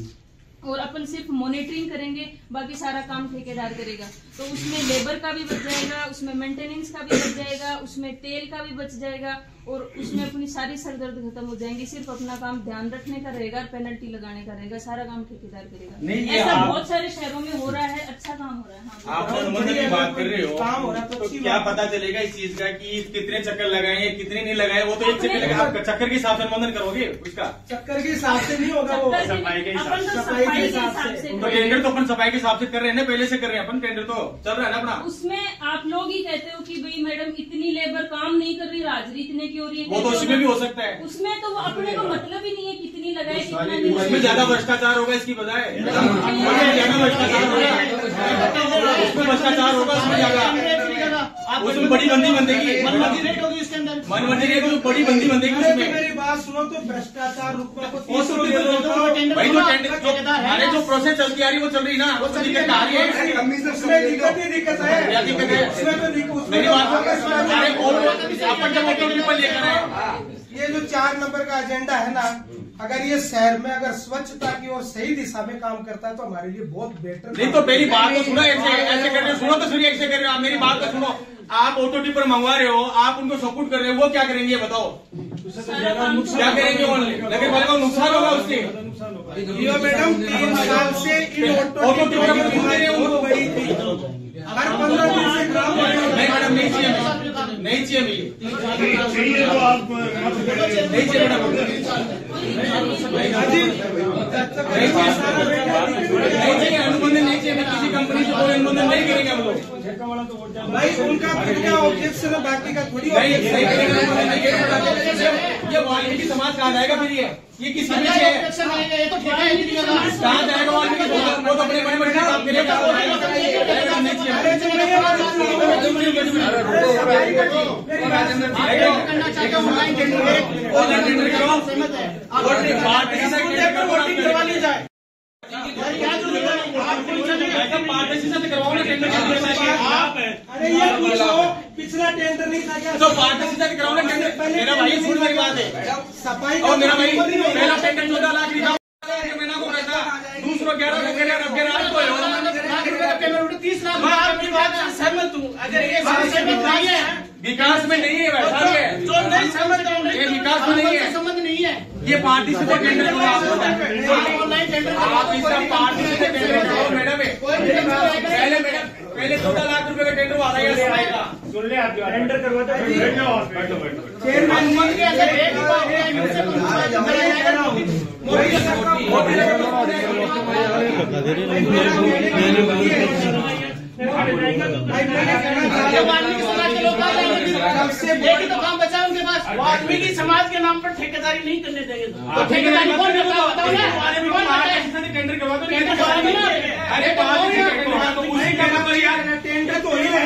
और अपन सिर्फ मॉनिटरिंग करेंगे, बाकी सारा काम ठेकेदार करेगा। तो उसमें लेबर का भी बच जाएगा, उसमें मेंटेनेंस का भी बच जाएगा, उसमें तेल का भी बच जाएगा, और उसमें अपनी सारी सरदर्द खत्म हो जाएंगी। सिर्फ अपना काम ध्यान रखने का रहेगा और पेनल्टी लगाने का रहेगा, सारा काम ठेकेदार करेगा। ऐसा बहुत सारे शहरों में हो रहा है, अच्छा काम हो रहा है। हाँ, आप अनुबंधन की बात कर रहे हो, काम हो रहा तो क्या पता चलेगा इस चीज का कि कितने चक्कर लगाए कितने नहीं लगाए? वो तो एक चक्कर लगा, आप चक्कर के हिसाब से अनुबंधन करोगे उसका? चक्कर के हिसाब से नहीं होगा, वो सफाई के हिसाब से। तो टेंडर तो अपन सफाई के हिसाब से कर रहे हैं ना, पहले से कर रहे हैं अपन, टेंडर तो चल रहा है ना अपना। उसमें आप लोग ही कहते हो कि भाई मैडम इतनी लेबर काम नहीं कर रही, हाजिरी इतने की हो रही है। वो तो उसमें भी हो सकता है, उसमें तो वो अपने को मतलब ही नहीं है कितनी लगाए कितना नहीं। उसमें ज्यादा भ्रष्टाचार होगा इसकी बजाय, ज्यादा भ्रष्टाचार होगा, उसमें भ्रष्टाचार होगा, उसमें ज्यादा, उसमें बड़ी बंदी बंदेगी, मनमर्जी रेट होगी उसके अंदर, मनमर्जी रेट होगी, बड़ी बंदी बंदेगी उसमें। मेरी बात सुनो, तो भ्रष्टाचार भाई जो टेंडर हमारे जो प्रोसेस चलती आ रही है वो चल रही ना, वो दिक्कत आ रही है, उसमें दिक्कत है, क्या दिक्कत है? मेरी बात, ये जो 4 नंबर का एजेंडा है ना, अगर ये शहर में अगर स्वच्छता की और सही दिशा में काम करता है तो हमारे लिए बहुत बेटर। नहीं तो मेरी बात तो सुनो, ऐसे कर रहे हो, सुनो तो सुनिए, ऐसे कर रहे हो आप, मेरी बात तो सुनो। आप ऑटो टिपर मंगवा रहे हो, आप उनको सपोर्ट कर रहे हो, वो क्या करेंगे बताओ? क्या करेंगे? नगर पालिका को नुकसान होगा उससे। मैडम 3 साल से इन ऑटो टिपर हर 15 दिन से काम नहीं मैडम, नहीं चाहिए, नहीं चाहिए नहीं चाहिए अनुबंधन नहीं चाहिए, किसी कंपनी से कोई अनुबंधन नहीं करेंगे हम लोग। भाई उनका ऑब्जेक्शन है, बाकी का थोड़ी ये वाल्मीकि समाज कहाँ जाएगा फिर? ये किसके पीछे है? कहाँ जाएगा वाल्मीकि? वो तो अपने बड़े बड़े काम करेगा। अरे ये पूछो, पिछला टेंडर नहीं था क्या? तो पार्टिसिपेट कराओ ना टेंडर। मेरा भाई सुन मेरी बात है, सफाई और मेरा भाई पहला टेंडर 14 लाख लिखा महीना को रहता, दूसरों 11 लाख पेमेंट 30 लाख। मैं आपकी बात से सहमत हूँ। अगर ये सहमत नहीं है, विकास में नहीं है वैसा है, जो नहीं सहमत है ये विकास में नहीं है, संबंध नहीं है। ये पार्टिसिपेट टेंडर ऑनलाइन टेंडर आप इसका पार्टिसिपेट टेंडर मैडम पहले 14 लाख रुपए का टेंडर आ रहा है। सुन ले आप टेंडर करवाते हैं। एक तो काम बचा उनके पास, वाल्मीकि समाज के नाम पर ठेकेदारी नहीं करने देंगे। तो ठेकेदारी कौन करता है बताओ ना। टेंडर करवा दो। अरे टेंडर तो ही है।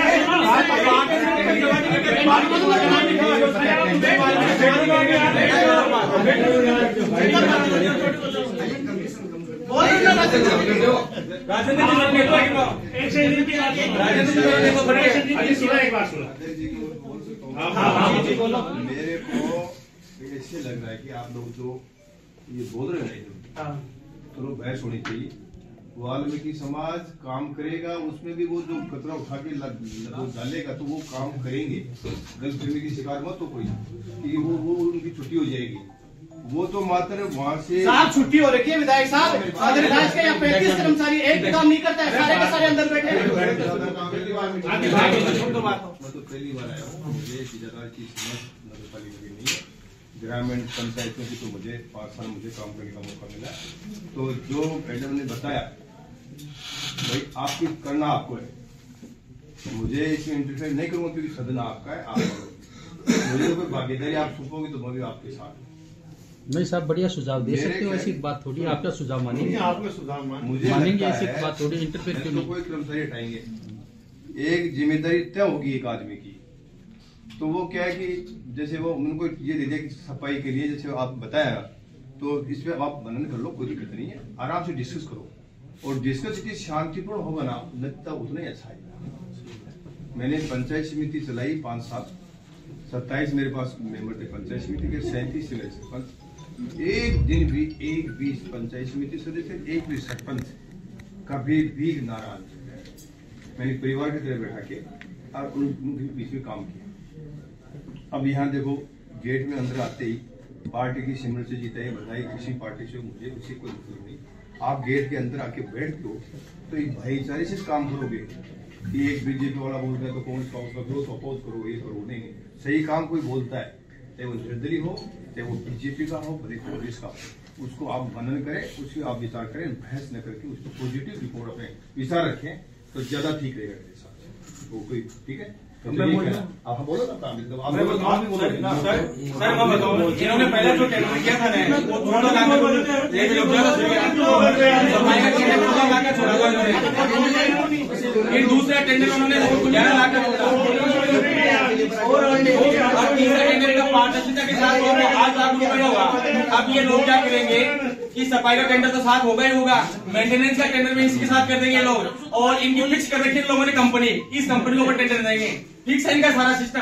मेरे को ऐसे लग रहा है कि आप लोग जो ये बोल रहे हैं तो बहस होनी चाहिए। वाल्मीकि समाज काम करेगा, उसमें भी वो जो कचरा उठा के डालेगा तो वो काम करेंगे। गलतफहमी की शिकार मत हो कोई कि वो उनकी छुट्टी हो जाएगी। वो तो मात्र वहाँ से साहब छुट्टी हो रखी है विधायक साहब। विधायक के यहाँ 35 कर्मचारी एक भी काम नहीं करता है, सारे के सारे अंदर बैठे हैं। मैं तो पहली बार आया हूँ, मुझे ज्यादा की समझ नगर पालिका की नहीं है। ग्रामीण पंचायत में भी तो मुझे 5 साल मुझे काम करने का मौका मिला। तो जो मैडम ने बताया भाई आपकी करना आपको है, मुझे इसमें इंटरफेयर नहीं करूंगा क्योंकि सदन आपका है, आप करो। मुझे तो कोई भागीदारी आप सौंपोगे तो मैं भी आपके साथ। नहीं साहब बढ़िया सुझाव दे सकते हो, ऐसी बात थोड़ी आपका सुझाव मानेंगे, आपका सुझाव मुझे मानेंगे, ऐसी बात थोड़ी इंटरफेयर क्यों नहीं। कोई कर्मचारी हटाएंगे, एक जिम्मेदारी तय होगी एक आदमी की। तो वो क्या है कि जैसे वो उनको ये दे दिया कि सफाई के लिए जैसे आप बताया तो इसमें आप वर्णन कर लो, कोई दिक्कत नहीं है, आराम से डिस्कस करो। और डिस्कस इतनी शांतिपूर्ण होगा ना लगता उतना ही अच्छा है। मैंने पंचायत समिति चलाई 5 साल, 27 मेरे पास मेंबर थे पंचायत समिति के, 37 से सरपंच। एक दिन भी एक भी पंचायत समिति सदस्य, एक भी सरपंच कभी भी नाराज नहीं। मैंने परिवार की तरह बैठा के और उनके बीच में काम किया। अब यहाँ देखो गेट में अंदर आते ही पार्टी की सिमरन से जीता है, बधाई किसी पार्टी से, मुझे उसी कोई मतलब नहीं। आप गेट के अंदर आके बैठते हो तो एक भाईचारे से काम करोगे कि एक बीजेपी वाला बोलता है तो कौन सा उसका करो, अपोज करो, ये करो। नहीं, सही काम कोई बोलता है, चाहे वो निर्दलीय हो, चाहे वो बीजेपी का हो, भले कांग्रेस का हो, उसको आप मनन करें, उसकी आप विचार करें, बहस न करके उसको पॉजिटिव रिपोर्ट अपने विचार रखें तो ज्यादा ठीक रहेगा मेरे साथ। वो कोई ठीक है। आप बोलो ना, आप बोलो सर। मैं बताऊँ, इन्होंने पहले जो टेंडर किया था ना वो 14 लाख फिर दूसरा टेंडर उन्होंने 11 लाख का और तीसरा टेंडर का पारदर्शिता के साथ 8 लाख रुपए का हुआ। अब ये लोग क्या करेंगे कि सफाई का टेंडर तो साथ होगा ही होगा, मेंटेनेंस का टेंडर भी इसके साथ कर देंगे लोग, और इनकी फिक्स कर रखी है लोगों ने कंपनी, इस कंपनी के ऊपर टेंडर देंगे। फिक्स है इनका सारा सिस्टम,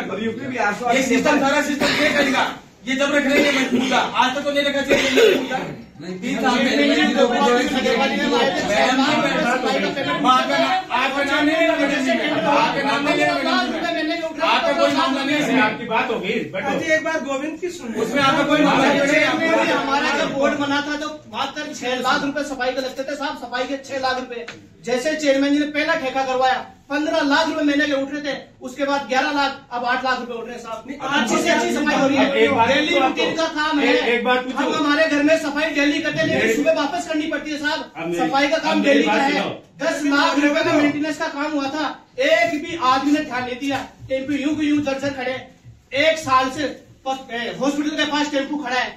ये सिस्टम सारा सिस्टम चेक करेगा। ये जब रख रहे हैं मजबूत का, आज तक तो नहीं रखा चाहिए। 3 साल में आपका कोई मामला नहीं है, आपकी बात होगी। एक बार गोविंद की सुन, उसमें आपका कोई मामला नहीं है। हमारा जब बोर्ड बना था तो मात्र 6 लाख रुपए सफाई के लगते थे साहब, सफाई के 6 लाख रुपए। जैसे चेयरमैन जी ने पहला ठेका करवाया 15 लाख रुपए महीने के उठ रहे थे, उसके बाद 11 लाख, अब 8 लाख रुपए उठ रहे हैं साहब। अच्छी से अच्छी सफाई हो रही है, डेली रूटीन का काम है। एक बात हम हमारे घर में सफाई डेली करते हैं, लेकिन सुबह वापस करनी पड़ती है साहब। सफाई का काम डेली का है। 10 लाख रुपए का मेंटेनेंस का काम हुआ था, एक भी आदमी ने ध्यान नहीं दिया। टेम्पू यूं की यूं दर्जन खड़े, 1 साल से हॉस्पिटल के पास टेम्पू खड़ा है,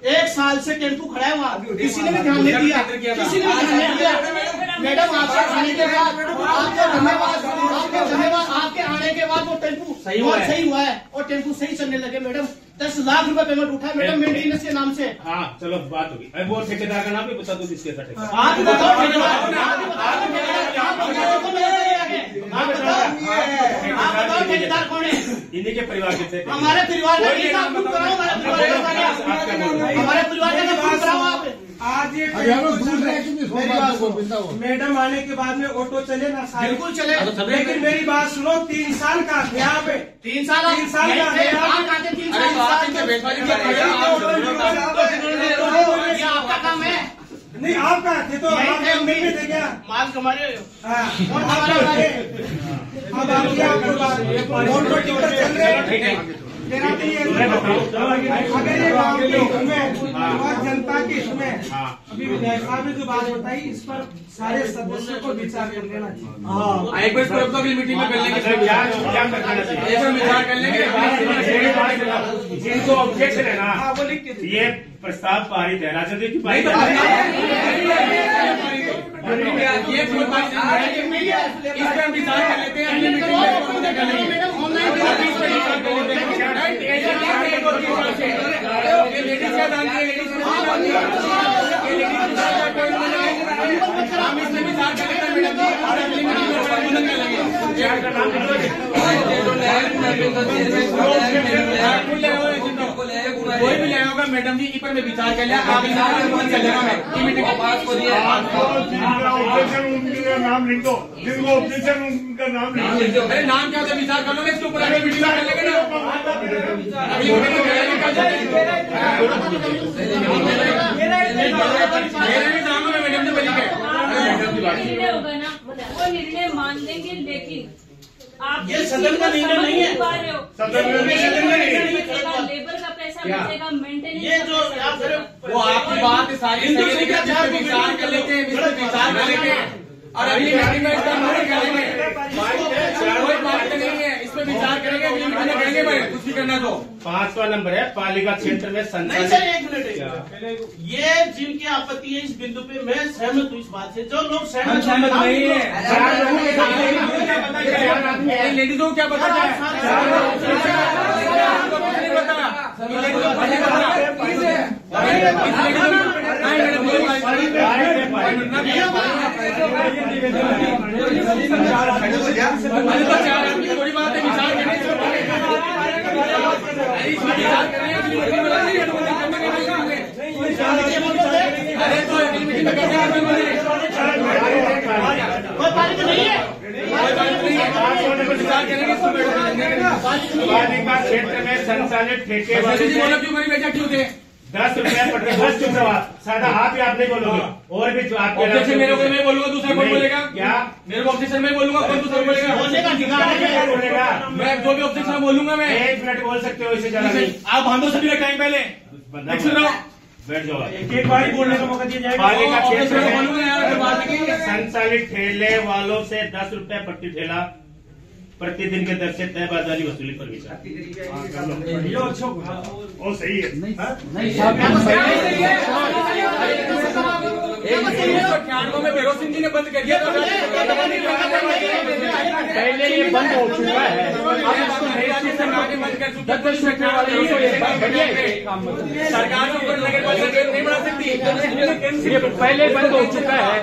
1 साल से टेम्पू खड़ा है वहाँ, किसी ने भी ध्यान नहीं दिया, किसी ने भी ध्यान नहीं दिया। मैडम आपके आने के बाद, आपके धन्यवाद, आपके आने के बाद वो टेम्पू सही हुआ है और टेम्पू सही चलने लगे। मैडम 10 लाख रुपए पेमेंट उठा है मैडम मेंटेनेंस के नाम से। हाँ चलो बात होगी। अब वो ठेकेदार का नाम भी बता दो किसके साथ ठेकेदार। आप बताओ ठेकेदार कौन है? इन्हीं के परिवार के थे। हमारे परिवार का नाम प्रूफ कराओ, हमारे परिवार का नाम प्रूफ कराओ आप। आज ये मैडम आने के बाद में ऑटो चले ना सारे, बिल्कुल चले, लेकिन मेरी बात सुनो, 3 साल का थे यहाँ पे, 3 साल का ये आपका काम है नहीं, आप कहाँ थे? तो आप मिल थे क्या? माल कमारे अब आप ऑटो टिकट चल रहे, मेरा भी ये अगर ये गाँव के हित में और जनता के हित में अभी विधायक साहब ने जो बात बताई, इस पर सारे सदस्यों को विचार कर लेना चाहिए। एक बार तो मीटिंग में कर लेंगे, एक बार विचार कर लेंगे। जिनको ऑब्जेक्शन है ना, ये प्रस्ताव पारित है, राजनीति की पारित विचार कर लेते हैं। कोई भी ले होगा मैडम जी, इस पर मैं विचार कर लिया, आप चलेगा मैं मीटिंग को पास को दिया। उनका नाम लिख दो, जिनको ऑब्जेक्शन उनका नाम लिख दो। अरे नाम क्या होता है, विचार कर लो, इसके ऊपर अगली मीटिंग कर लेंगे ना। मैडम जी बोली निर्णय होगा ना, वो निर्णय मान लेंगे, लेकिन आप ये सदन का निर्णय नहीं है, लेबर का पैसा बचेगा, मेंटेनेंस ये जो वो आपकी बात सारी विचार कर लेते हैं, विचार कर लेते हैं और अगली मीटिंग में इसका नोट करेंगे। कोई बात नहीं है, इस पर विचार करेंगे, अगली मीटिंग में करेंगे भाई, कुछ भी करना तो। 5वां नंबर है पालिका क्षेत्र में नहीं सर, एक मिनट, ये जिनकी आपत्ति है इस बिंदु पे मैं सहमत हूँ इस बात से, जो लोग सहमत नहीं है। लेडीज को क्या पता थोड़ी बात है, विचार अरे तो पालिका क्षेत्र में संचालित ठेके वाले क्यों थे 10 रुपया पड़ बस चुप रहा, सादा हाथ भी आप नहीं बोलोगे, और भी जो आपके ऑब्जेक्शन मेरे को मैं बोलूंगा, दूसरा कौन बोलेगा? क्या मेरे को ऑब्जेक्शन में बोलूंगा, कौन दूसरा बोलेगा? बोलेगा? मैं जो भी ऑब्जेक्शन बोलूंगा मैं 1 मिनट बोल सकते हो, इससे ज्यादा नहीं। आप बांधो सभी का टाइम पहले बैठ जाओ, एक बार बोलने का मौका दिया जाएगा। पालिका क्षेत्र में संचालित ठेले वालों से 10 रुपया प्रति ठेला प्रतिदिन के दर से तय बाजारी वसूली पर विचार। वो सही है। में भैरव सिंह जी ने बंद कर दिया, पहले ये बंद हो चुका है, सरकार के ऊपर नगर पालिका नहीं बढ़ा सकती, ये पहले बंद हो चुका है,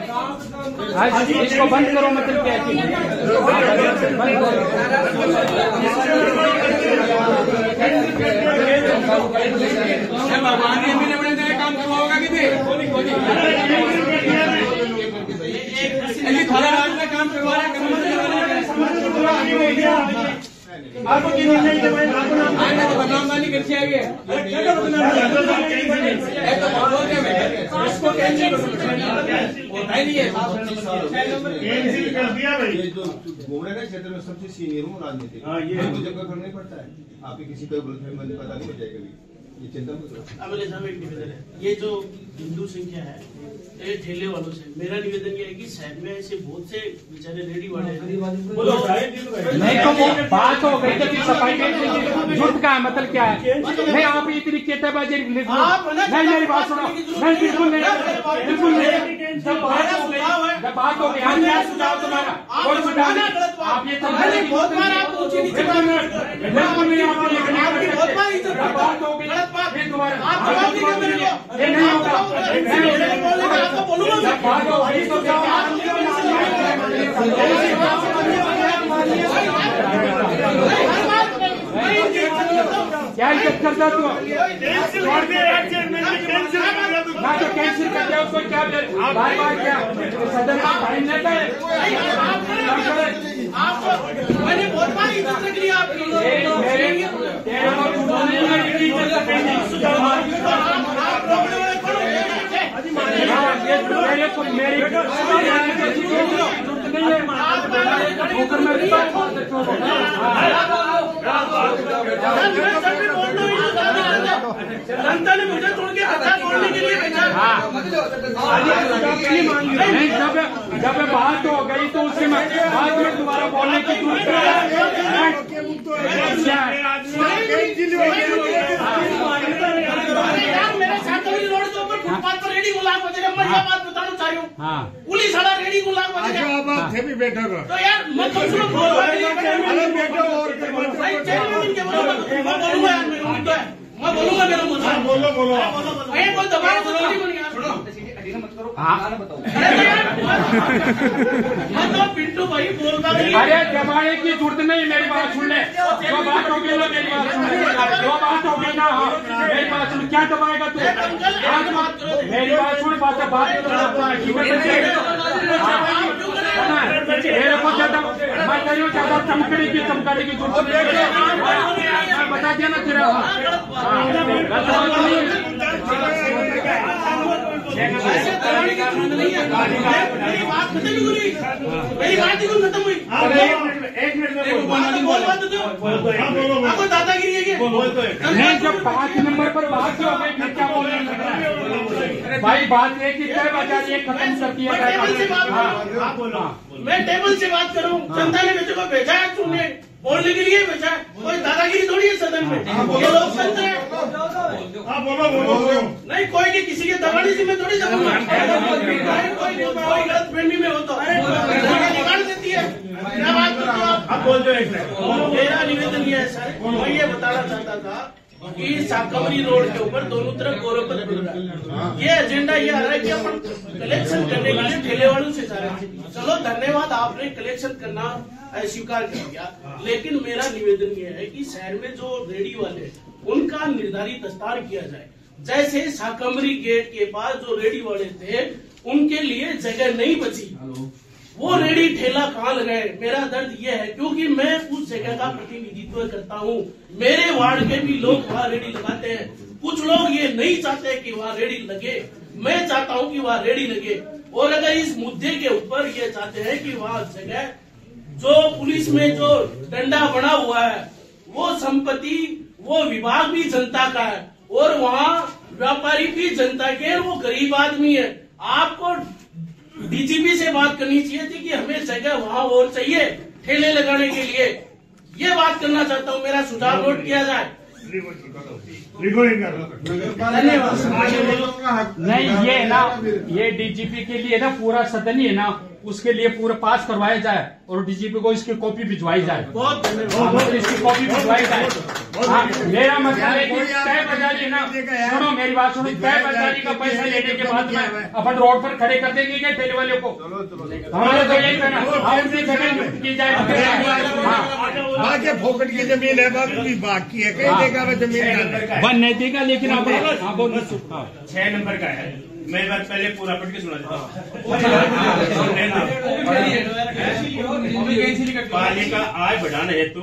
आज इसको बंद करो, मतलब क्या भगवान ने भी बड़े जगह काम करवाओगा कितने थाना राज में काम करवा रहा आपको बदनामदानी करके आएंगे घूमने का क्षेत्र में सबसे सीनियर हूँ राजनीति, ये जगह फर्क नहीं पड़ता है, आप ही किसी को गलतफहमी पता नहीं हो जाएगा, ये चिंता मत करो। अमले साहब एक निवेदन है, ये जो हिंदू संख्या है ये ठेले वालों से, मेरा निवेदन ये है कि शहर में ऐसे बहुत से बेचारे रेडी वाले नहीं, तो वो बात हो गई तो सफाई में झूठ का मतलब क्या है? नहीं, आप इतनी चेताबाजी नहीं, मेरी बात सुनो, नहीं बिल्कुल नहीं, बिल्कुल नहीं, जब बात हो गई क्या सुझाव तुम्हारा? कोई सुझाव नहीं, आप ये बहुत बार आप बिल्कुल नहीं, आप बात हो गई फिर तुम्हारा नहीं होगा, बात हो गई तो क्या करता तू? ना तो कैंसिल कर दिया उसको, क्या बार बार क्या सदन का टाइम लेता है? मैंने बहुत बार इज्जत रख लिया आपकी। जनता ने मुझे छोड़ के हत्या बोलने के लिए भेजा। जब बात हो गई तो उसके बाद में दोबारा बोलने की जरूरत मेरे सातवीं रोड के ऊपर फुटपाथ पर रेडी गुलाम बजेगा। मैं ये बात बताना चाह रही हूँ, पुलिस वाला रेडी गुलाम बजेगा। अब आप थे भी बैठा करो तो यार मतलब सुनो, बैठो और मैं बोलूंगा मेरा मुद्दा। बोलो कोई दबाव तो नहीं बन गया। मैं तो पिंटू भाई बोलता नहीं। अरे दबाने की जरूरत नहीं, मेरी बात सुन ले। जो बात होगी ना मेरी बात सुन ले, जो बात होगी ना मेरी बात सुन। क्या दबाएगा तू? मेरी बात सुन, बात मेरे को ज्यादा मैं कह रही हूँ, ज्यादा चमकने की जरूरत नहीं। बता दिया ना तेरा। मेरी बात खत्म हुई, मेरी बात ही खत्म हुई। एक मिनट आपको दादागिरी है क्या? नहीं, जब 5 नंबर पर बात हो गई फिर क्या बोलने लगा? भाई बात एक ही तय बजा रही है, खत्म कर दिया। मैं टेबल से बात करूं, जनता ने मुझे को भेजा है, तुमने बोलने के लिए भेजा है। कोई दादागिरी थोड़ी है सदन में, ये लोकतंत्र है। नहीं, कोई के किसी के दबाने से मैं थोड़ी जाऊंगा। कोई गलत फहमी में हो तो निकाल देती है। क्या बात करते हो आप? बोल दो। मेरा निवेदन ये है सर, मैं ये बताना चाहता था कि साकमरी रोड के ऊपर दोनों तरफ गौरवपथ बन रहा है। ये एजेंडा ये आ रहा है कि अपन कलेक्शन करने के लिए ठेले वालों से जा रहे हैं। चलो धन्यवाद, आपने कलेक्शन करना स्वीकार कर दिया, लेकिन मेरा निवेदन ये है कि शहर में जो रेडी वाले उनका निर्धारित विस्तार किया जाए। जैसे साकमरी गेट के पास जो रेडी वाले थे उनके लिए जगह नहीं बची, वो रेडी ठेला कहाँ लगाए? मेरा दर्द ये है क्योंकि मैं उस जगह का प्रतिनिधित्व करता हूँ। मेरे वार्ड के भी लोग वहाँ रेडी लगाते हैं। कुछ लोग ये नहीं चाहते कि वहाँ रेडी लगे, मैं चाहता हूँ कि वहाँ रेडी लगे। और अगर इस मुद्दे के ऊपर ये चाहते हैं कि वहाँ जगह जो पुलिस में जो डंडा बना हुआ है वो संपत्ति वो विभाग भी जनता का है और वहाँ व्यापारी भी जनता के, वो गरीब आदमी है। आपको डीजीपी से बात करनी चाहिए थी कि हमें जगह वहाँ और चाहिए ठेले लगाने के लिए। ये बात करना चाहता हूँ, मेरा सुझाव नोट किया जाए। नहीं, ये ना ये डीजीपी के लिए ना पूरा सदन ही है ना, उसके लिए पूरा पास करवाया जाए और डीजीपी को इसकी कॉपी भिजवाई जाए। बहुत धन्यवाद। इसकी कॉपी भिजवाई जाए। मेरा मतलब है कि तय बाजारी ना, सुनो मेरी बात सुनो, तय बाजारी का पैसा लेने के बाद में अपन रोड पर खड़े कर देंगे क्या ठेले वाले को? हमारे तो यही कहना, अपनी जमीन की जाए। फोकट की जमीन है, विभाग की है, कई जगह में जमीन बन नहीं देगा, लेकिन आप 6 नंबर का है। मैं बात पहले पूरा पढ़ के सुना देता हूँ। पालिका आय बढ़ाने हेतु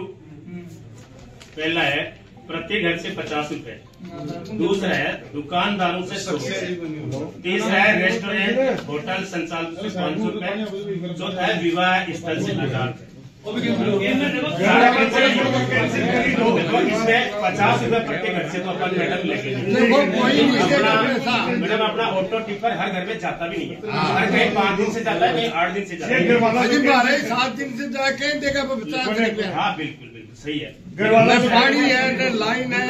पहला है प्रत्येक घर से 50 रुपए, दूसरा है दुकानदारों से 100 रुपए, तीसरा है रेस्टोरेंट होटल संचालक से 500 रुपए, चौथा है विवाह स्थल से 1000 रुपए। इसमें 50 रुपए प्रत्येक घर से तो अपन मैडम लेके मैडम अपना ऑटो टिपर हर घर में जाता भी नहीं है, हर कहीं 5 दिन से जाता है, कहीं 8 दिन से जाता है, 7 दिन से जाके देगा 50 रुपए। हाँ बिल्कुल बिल्कुल सही है। पानी है, लाइन है,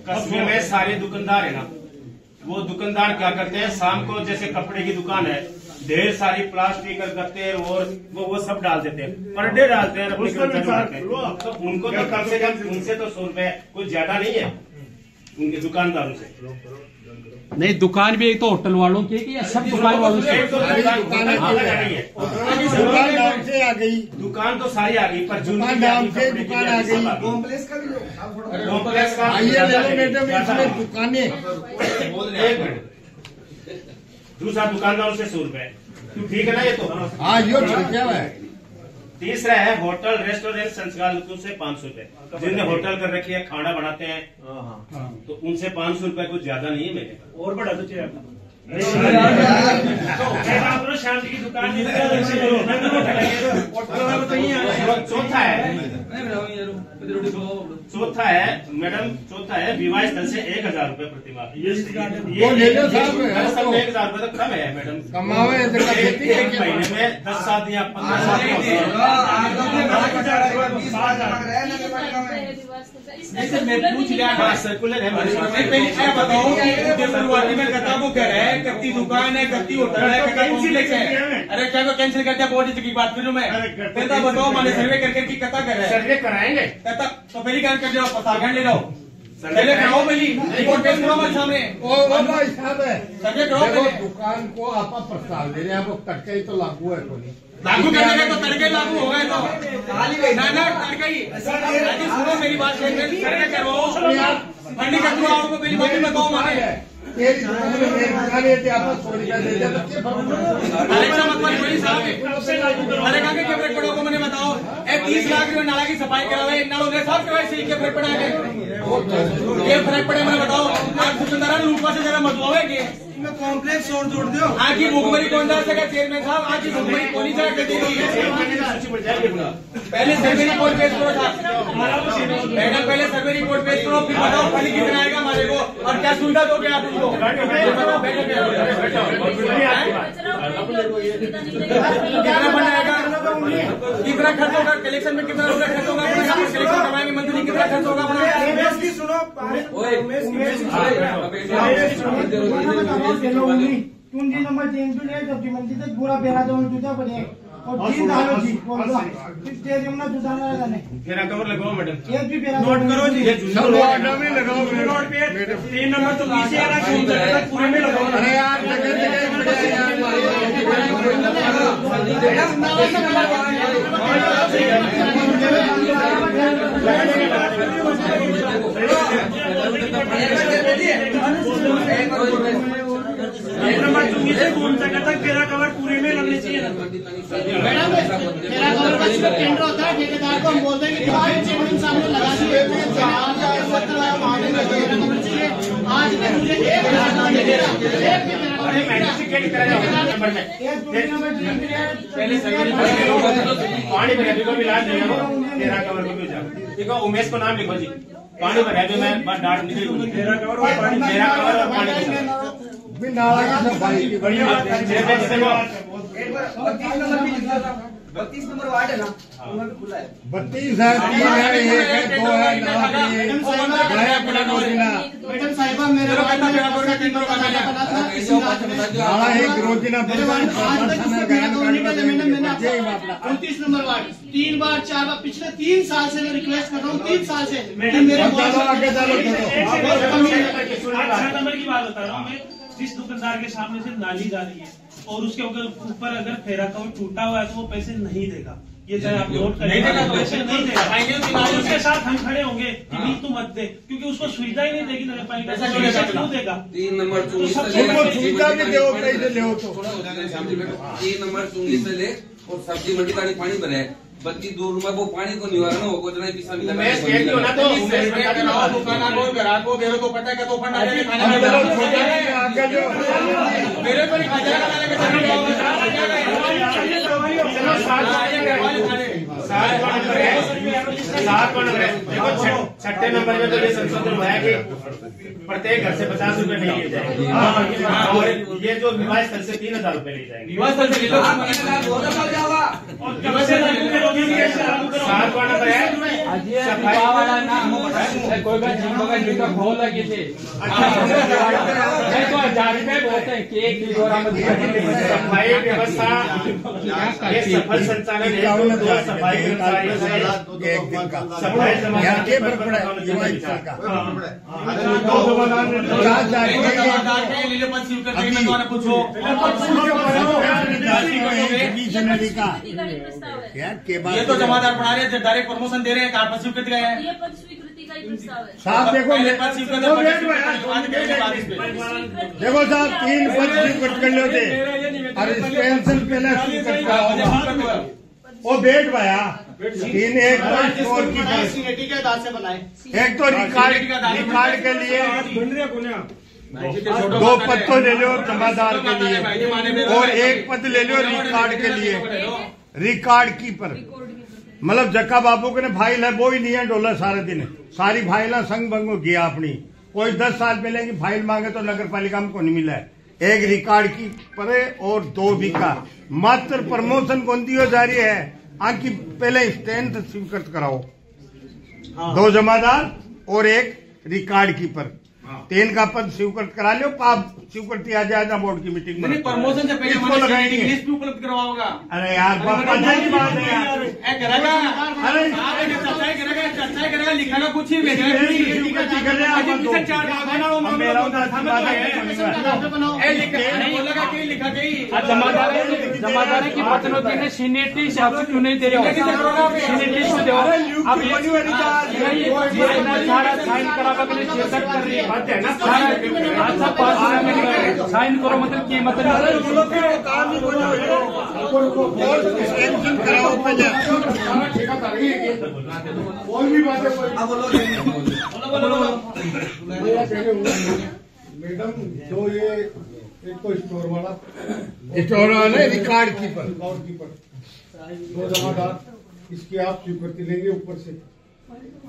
कस्बे में सारे दुकानदार है ना, वो दुकानदार क्या करते हैं, शाम को जैसे कपड़े की दुकान है, ढेर सारी प्लास्टिक और गत्ते और वो सब डाल देते हैं, पर डे डालते हैं, तो उनको तो कम से कम उनसे तो 100 रुपए कुछ ज्यादा नहीं है उनके दुकानदारों से। नहीं, दुकान भी एक तो होटल वालों की है कि सब दुकान वालों से? दुकानदार से आ गई, दुकान तो सारी आ गई, पर जून दुकान नाम से दुकान आ गई। कॉम्प्लेक्स का आइए ले लो मैडम, इसमें दुकानें। एक मिनट, दूसरा दुकानदारों से 100 रुपए, ठीक है ना ये तो? हाँ यो ठीक है। तीसरा है होटल रेस्टोरेंट संचालकों से 500 रुपए, जिनने होटल कर रखी है, खाना बनाते हैं, तो उनसे 500 रुपए कुछ ज्यादा नहीं है मेरे। और बढ़ा दो चाहिए शांति की दुकान। चौथा है मैडम, चौथा है विवाह स्थल से 1000 रुपए प्रतिमाह। ये 1000 रुपए तो कम है मैडम, कमावे एक महीने में 10 शादियां 15 शादियां। सर्कुलर है, बताओ को कह रहा है कत्ती दुकान है, कत्ती होटल है, कॉम्प्लेक्स है। अरे क्या को कैंसिल करते हैं? बोर्ड की बात करूँ मैं, बताओ मैंने सर्वे करके की कथा कर रहा है। सर्वे कराएंगे तो पहली काम कर जाओ, पताखंड ले लो, पहले कराओ, पहली रिपोर्ट पेश करो हमारे सामने। भाई साहब है सर्वे करो पहले। दुकान को आप प्रस्ताव दे रहे हैं, वो तटका ही तो लागू है कोई लागू करेंगे तो तड़के लागू होगा तो ना तड़का ही। सुनो मेरी बात, सर्वे करो, फंडिंग करो, आपको पहली बात बताओ माने तेरी दुकान में मेरी दुकान है, आप 100 रुपया दे दिया तो क्या फर्क पड़ता? अरे कहा क्या फर्क पड़ो को मैंने बताओ? 30 लाख रुपए नाला की सफाई करावे, नालों साफ करवाए, सही क्या फर्क पड़ा है? ये फर्क पड़े मैंने बताओ? आप दुकानदार लूटवा से जरा मजवावे के कॉम्प्लेक्स जोड़ दो। आज की भूखमरी कौन सा सका चेयरमैन साहब? आज की भूखमरी कौन सा कर दी गई है? पहले सर्वे रिपोर्ट पेश करो साहब, मैडम पहले सर्वे रिपोर्ट पेश करो, फिर बताओ फंड कितना आएगा हमारे को और क्या सुविधा दोगे आप उनको? कितना फंड आएगा, कितना खर्च होगा, कलेक्शन में कितना रुपया खर्च होगा, कलेक्शन करवाएंगे मंथली कितना खर्च होगा अपना? तुम जी नंबर चेंज टू ले जब मंदिर तक पूरा बेरा जमा जुदा पड़े और 3 दालो जी बोलवा फिर तेज हमने जुदा ना लगाने बेरा कवर लगाओ मैडम, एक भी बेरा नोट करो जी, सब ऑर्डर में लगाओ नोट पे 3 नंबर तो पीछे आ रहा है, पूरे में लगाओ। अरे यार जगह नंबर 24 से कौन सा तक तेरा कवर पूरे में लगने चाहिए ना मैडम? तेरा कवर का जो टेंडर होता है ठेकेदार को हम बोलते हैं कि तुम्हारे चेयरमैन साहब ने लगा दिए आज में मुझे 1000 दे दे रहा पानी भरे भी को मिला देगा, तेरा कवर को भी जाओ, ठीक है? उमेश को नाम लिखो जी, पानी भरे भी मैं बस डांट निकली, तेरा कवर और पानी, तेरा कवर और पानी नाला की सफाई की बढ़िया 32 नंबर वार्ड है ना, 32 है, 3 है, 1 है, 2 है, मैडम साहिबा मेरे नाला एक रोजिना मैंने 29 नंबर वार्ड 3 बार 4 बार पिछले 3 साल से मैं रिक्वेस्ट कर रहा हूँ, 3 साल से मैडम मेरे 8 नंबर की बात बता रहा हूँ मैं। जिस दुकानदार के सामने से नाली जा रही है और उसके ऊपर अगर फेरा कवर टूटा हुआ है तो वो पैसे नहीं देगा, ये चाहे आप नोट करें, पैसे नहीं देगा। उसके साथ हम खड़े होंगे कि नहीं तू मत दे, क्योंकि उसको सुविधा ही नहीं देगी नगर पालिका, क्यों देगा? 3 नंबर 24 से ले और सब्जी मंडी का पानी भरे 32 दूर में वो पानी को निवारण होगा इतना पैसा मिला। दुकानदार को ग्राहक को बेरो तो पता है तो फंड आ जाएगा खाने मेरे को नहीं खा जाएगा देखो 6 नंबर में तो ये संशोधन हुआ है कि प्रत्येक घर से 50 रुपए नहीं लिए जाएंगे, और ये जो विवाह स्थल से 3000 रुपए ले जाएंगे। विवाह स्थल से और 7 वार्ड नंबर है वाला नाम कोई बात खोल लगी थी तो 1000 रुपए बोलते हैं कि 1 किलो सफाई व्यवस्था ये सफल संचालन है तो 2 सफाई कर्मचारियों से सफाई ये तो जमादार पढ़ा रहे हैं, डायरेक्ट प्रमोशन दे रहे हैं, कार स्वीकृति गए हैं। ये पद स्वीकृति का ही प्रस्ताव है साहब। देखो देखो साहब 3 पद स्वीकृत कर थे और पेंशन पहले स्वीकृत करा वो बैठ पाया 3 एक तो रिकॉर्ड के लिए 2 पद तो ले लो जमादार के लिए और 1 पद ले लो रिकॉर्ड के लिए। रिकॉर्ड कीपर मतलब जक्का बाबू के फाइल है वो ही नहीं है डॉलर सारे दिन सारी फाइल संग भंग गया अपनी। कोई 10 साल पहले की फाइल मांगे तो नगर पालिका में को नहीं मिला है। 1 रिकॉर्ड कीपर और 2 विका मात्र प्रमोशन कौन दी हो जा रही है आंकी पहले स्ट्रेंथ स्वीकृत कराओ 2 जमादार और 1 रिकॉर्ड कीपर 3 का पद स्वीकृत करा लो। आप स्वीकृति आ जाए बोर्ड की मीटिंग में प्रमोशन से पहले लिस्ट भी उपलब्ध करवाओगा। अरे यार पापा की बात है यार चर्चा करेगा लिखाना कुछ ही जमादार की पदोन्नति में सीनियरिटी हिसाब से क्यों नहीं दे रहे हो? सीनियरिटी दो अब सारा साइन करावा के लिए शिरकत कर रही है साइन करो मतलब की मैडम जो ये एक तो स्टोर वाला रिकॉर्ड कीपर 2 जमादार इसकी आप स्वीकृति लेंगे ऊपर से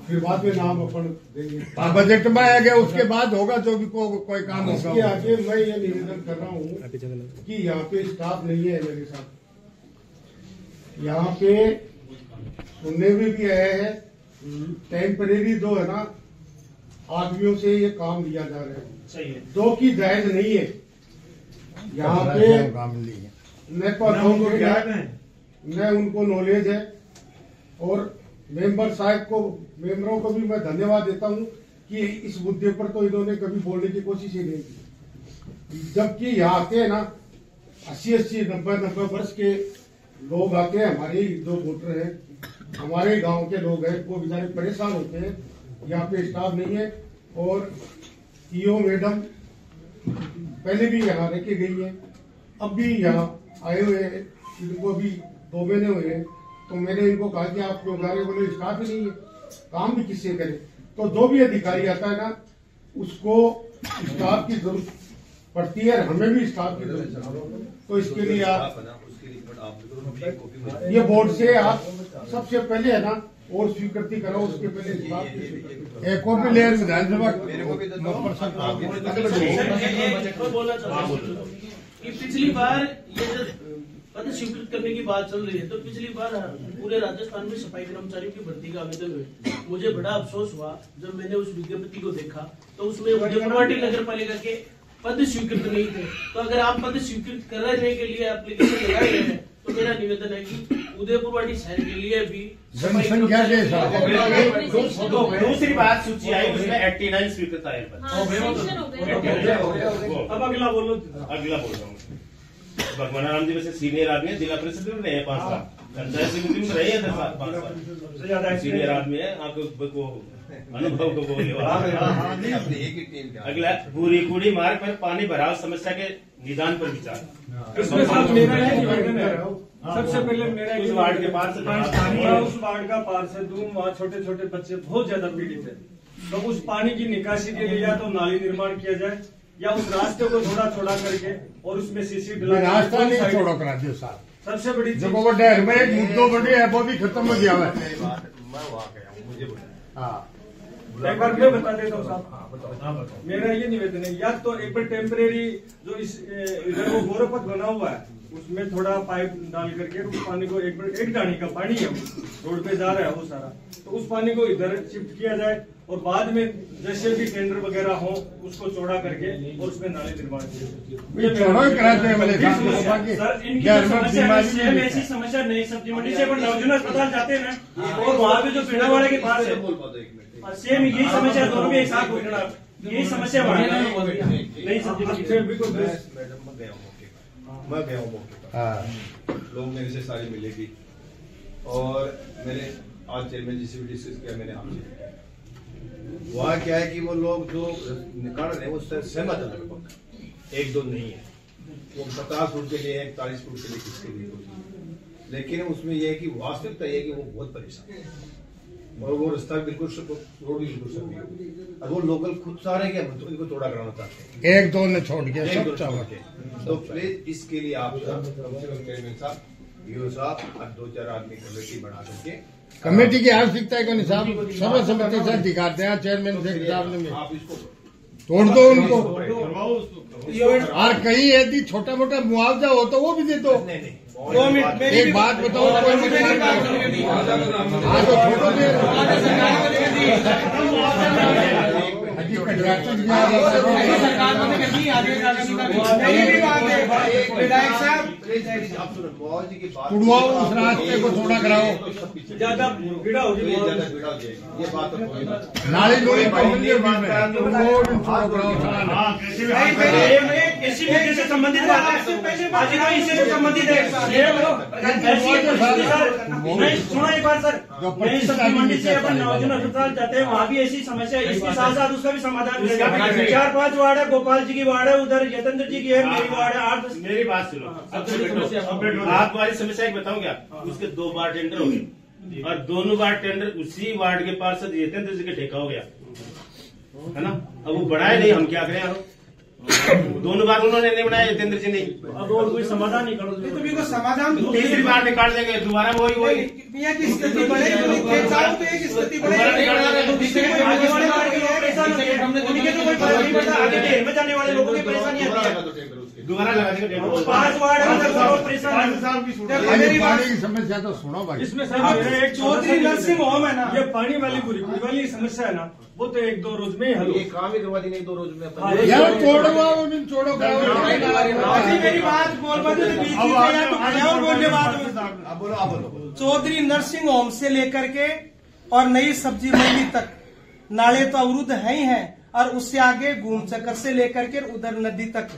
फिर बाद में नाम अपन देंगे। बजट में आ गया उसके बाद होगा जो भी कोई काम होगा। इसके आगे मैं ये निवेदन कर रहा हूँ कि यहाँ पे स्टाफ नहीं है मेरे साथ। यहाँ पे सुनने में भी आया है टेम्परेरी 2 है ना आदमियों से ये काम लिया जा रहा है। सही है 2 की जायज नहीं है। यहाँ पे न उनको नॉलेज है और मेंबरों को भी मैं धन्यवाद देता हूं कि इस मुद्दे पर तो इन्होंने कभी बोलने की कोशिश ही नहीं की। जबकि यहाँ आते हैं ना 80 90 वर्ष के लोग आते हैं हमारे जो वोटर हैं हमारे गांव के लोग हैं वो बेचारे परेशान होते हैं। यहाँ पे स्टाफ नहीं है और ईओ मैडम पहले भी यहाँ रह के गई है अब भी यहाँ आए हुए हैं इनको भी 2 महीने हुए हैं। तो मैंने इनको कहा कि आप क्यों जा रहे बोले स्टाफ ही नहीं है काम भी किससे करे। तो जो भी अधिकारी आता है ना उसको स्टाफ की जरूरत पड़ती है हमें भी स्टाफ की जरूरत। तो इसके लिए आप ये बोर्ड से आप सबसे पहले है ना और स्वीकृति करो उसके पहले स्टाफ की एक और भी लेयर विधानसभा पिछली बार ये पद स्वीकृत करने की बात चल रही है तो पिछली बार पूरे राजस्थान में सफाई कर्मचारियों की भर्ती का आवेदन हुए। मुझे बड़ा अफसोस हुआ जब मैंने उस विज्ञप्ति को देखा तो उसमें उदयपुरवाटी नगर पालिका के पद स्वीकृत नहीं थे। तो अगर आप पद स्वीकृत करने के लिए एप्लीकेशन लगाए गए हैं तो मेरा निवेदन है कि उदयपुरवाटी शहर के लिए भी दूसरी बात सूची आई उसमें 89 स्वीकृत आए। अब अगला बोलो। अगला बोल रहा हूँ भगवान राम जी वैसे सीनियर आदमी है जिला परिषद में रहे हैं 5 साल पंचायत समिति में रहे हैं 5 साल सीनियर आदमी है आपको अनुभव को बोले। अगला पूरी कूड़ी मार्ग पर पानी भराव समस्या के निदान पर विचार। सबसे पहले मेरा उस वार्ड के पार्षद उस वार्ड का पार्षद हूँ वहाँ छोटे छोटे बच्चे बहुत ज्यादा पीड़ित है। तो उस पानी की निकासी के लिए या तो नाली निर्माण किया जाए या उस रास्ते को थोड़ा छोड़ा करके और उसमें सीसी डला रास्ता नहीं छोड़ो करा दियो साहब। सबसे बड़ी जब वो डर में एक मुद्दों बड़ी है वो भी खत्म हो गया है। मैं वहाँ गया हूँ मुझे एक बार मैं बता देता हूँ साहब मेरा ये निवेदन है या तो एक बार टेम्परेरी जो इस इधर वो गौरव पथ बना हुआ है उसमें थोड़ा पाइप डाल करके उस पानी को एक डाणी का पानी है रोड पे जा रहा है वो सारा, तो उस पानी को इधर शिफ्ट किया जाए और बाद में जैसे भी टेंडर वगैरह हो उसको चौड़ा करके और उसमें नाले निर्माण किए। सर ऐसी समस्या नहीं, सब्जी मंडी से नवजुन अस्पताल जाते हैं ना और वहाँ पे जो पीड़ा वाले के पास है सेम यही समस्या दोनों भी एक साथ यही समस्या वहाँ नहीं सब्जी मंडी से बिल्कुल। मैं गया हूँ मौके पर, लोग मेरे से सारी मिलेगी और मैंने आज चेयरमैन जी से भी डिस्कस किया मैंने आपसे। वहाँ क्या है कि वो लोग जो निकाल रहे हैं वो सहमत है लगभग, एक दो नहीं है, वो 50 फुट के लिए 41 फुट के लिए किसके लिए, लेकिन उसमें यह है कि वास्तविकता यह है कि वो बहुत परेशान है और वो रास्ता बिल्कुल रोड भी बिल्कुल सही है और वो लोकल खुद सारे के इनको चौड़ा कराना चाहते हैं, एक दो ने छोड़ के सब चाहते। तो प्लीज इसके लिए आप चेयरमैन साहब, वीओ साहब और 2-4 आदमी कमेटी बना करके कमेटी की आवश्यकता है कि साहब सर्वसम्मति से दिखाते हैं चेयरमैन साहब ने, आप इसको तोड़ दो उनको और कहीं यदि छोटा मोटा मुआवजा हो तो वो भी दे दो। एक बात बताओ, हाँ तो छोटो विधायक साहब तुड़वाओ उस रास्ते को थोड़ा कराओ, ज्यादा भीड़ा हो जाएगी ये बात नाली लोड़ी इसी मुद्दे से संबंधित बात है, आज का इससे से संबंधित है। सुनो एक बार सर, नई सब्जी मंडी से अपन नवजुन अस्पताल जाते हैं, वहाँ भी ऐसी समस्या है, इसके साथ साथ उसका भी समाधान करेगा। 4-5 वार्ड है, गोपाल जी की वार्ड है, उधर यतेंद्र जी की है, मेरी वार्ड है 8। मेरी बात सुनो, आप वाली समस्या एक बताऊं क्या, उसके 2 बार टेंडर हो गए और दोनों बार टेंडर उसी वार्ड के पार्षद यतेंद्र जी के ठेका हो गया है ना। अब वो बढ़ाए नहीं, हम क्या करें, दोनों बार उन्होंने नहीं बनाया यतेंद्र जी ने, अब और कोई समाधान नहीं करो तो समाधान तीसरी बार निकाल देंगे, दोबारा वही मियाँ की स्थिति बढ़ेगी, तो एक स्थिति बढ़ेगी, जाने वाले लोगों की परेशानी आती है, दोबारा लगा देंगे। 5 वार्ड मेरी पानी की समस्या तो सुनो भाई, इसमें सर एक चौधरी नर्सिंग होम है ना, ये पानी वाली पूरी वाली समस्या है ना, वो तो 1-2 रोज में हल, ये काम ही करवा देंगे 1-2 रोज में। यार छोड़ो छोड़ो मेरी बात बोल बोलो। चौधरी नर्सिंग होम से लेकर के और नई सब्जी मंडी तक नाले तो अवरुद्ध है ही हैं, और उससे आगे घूम चक्कर से लेकर के उधर नदी तक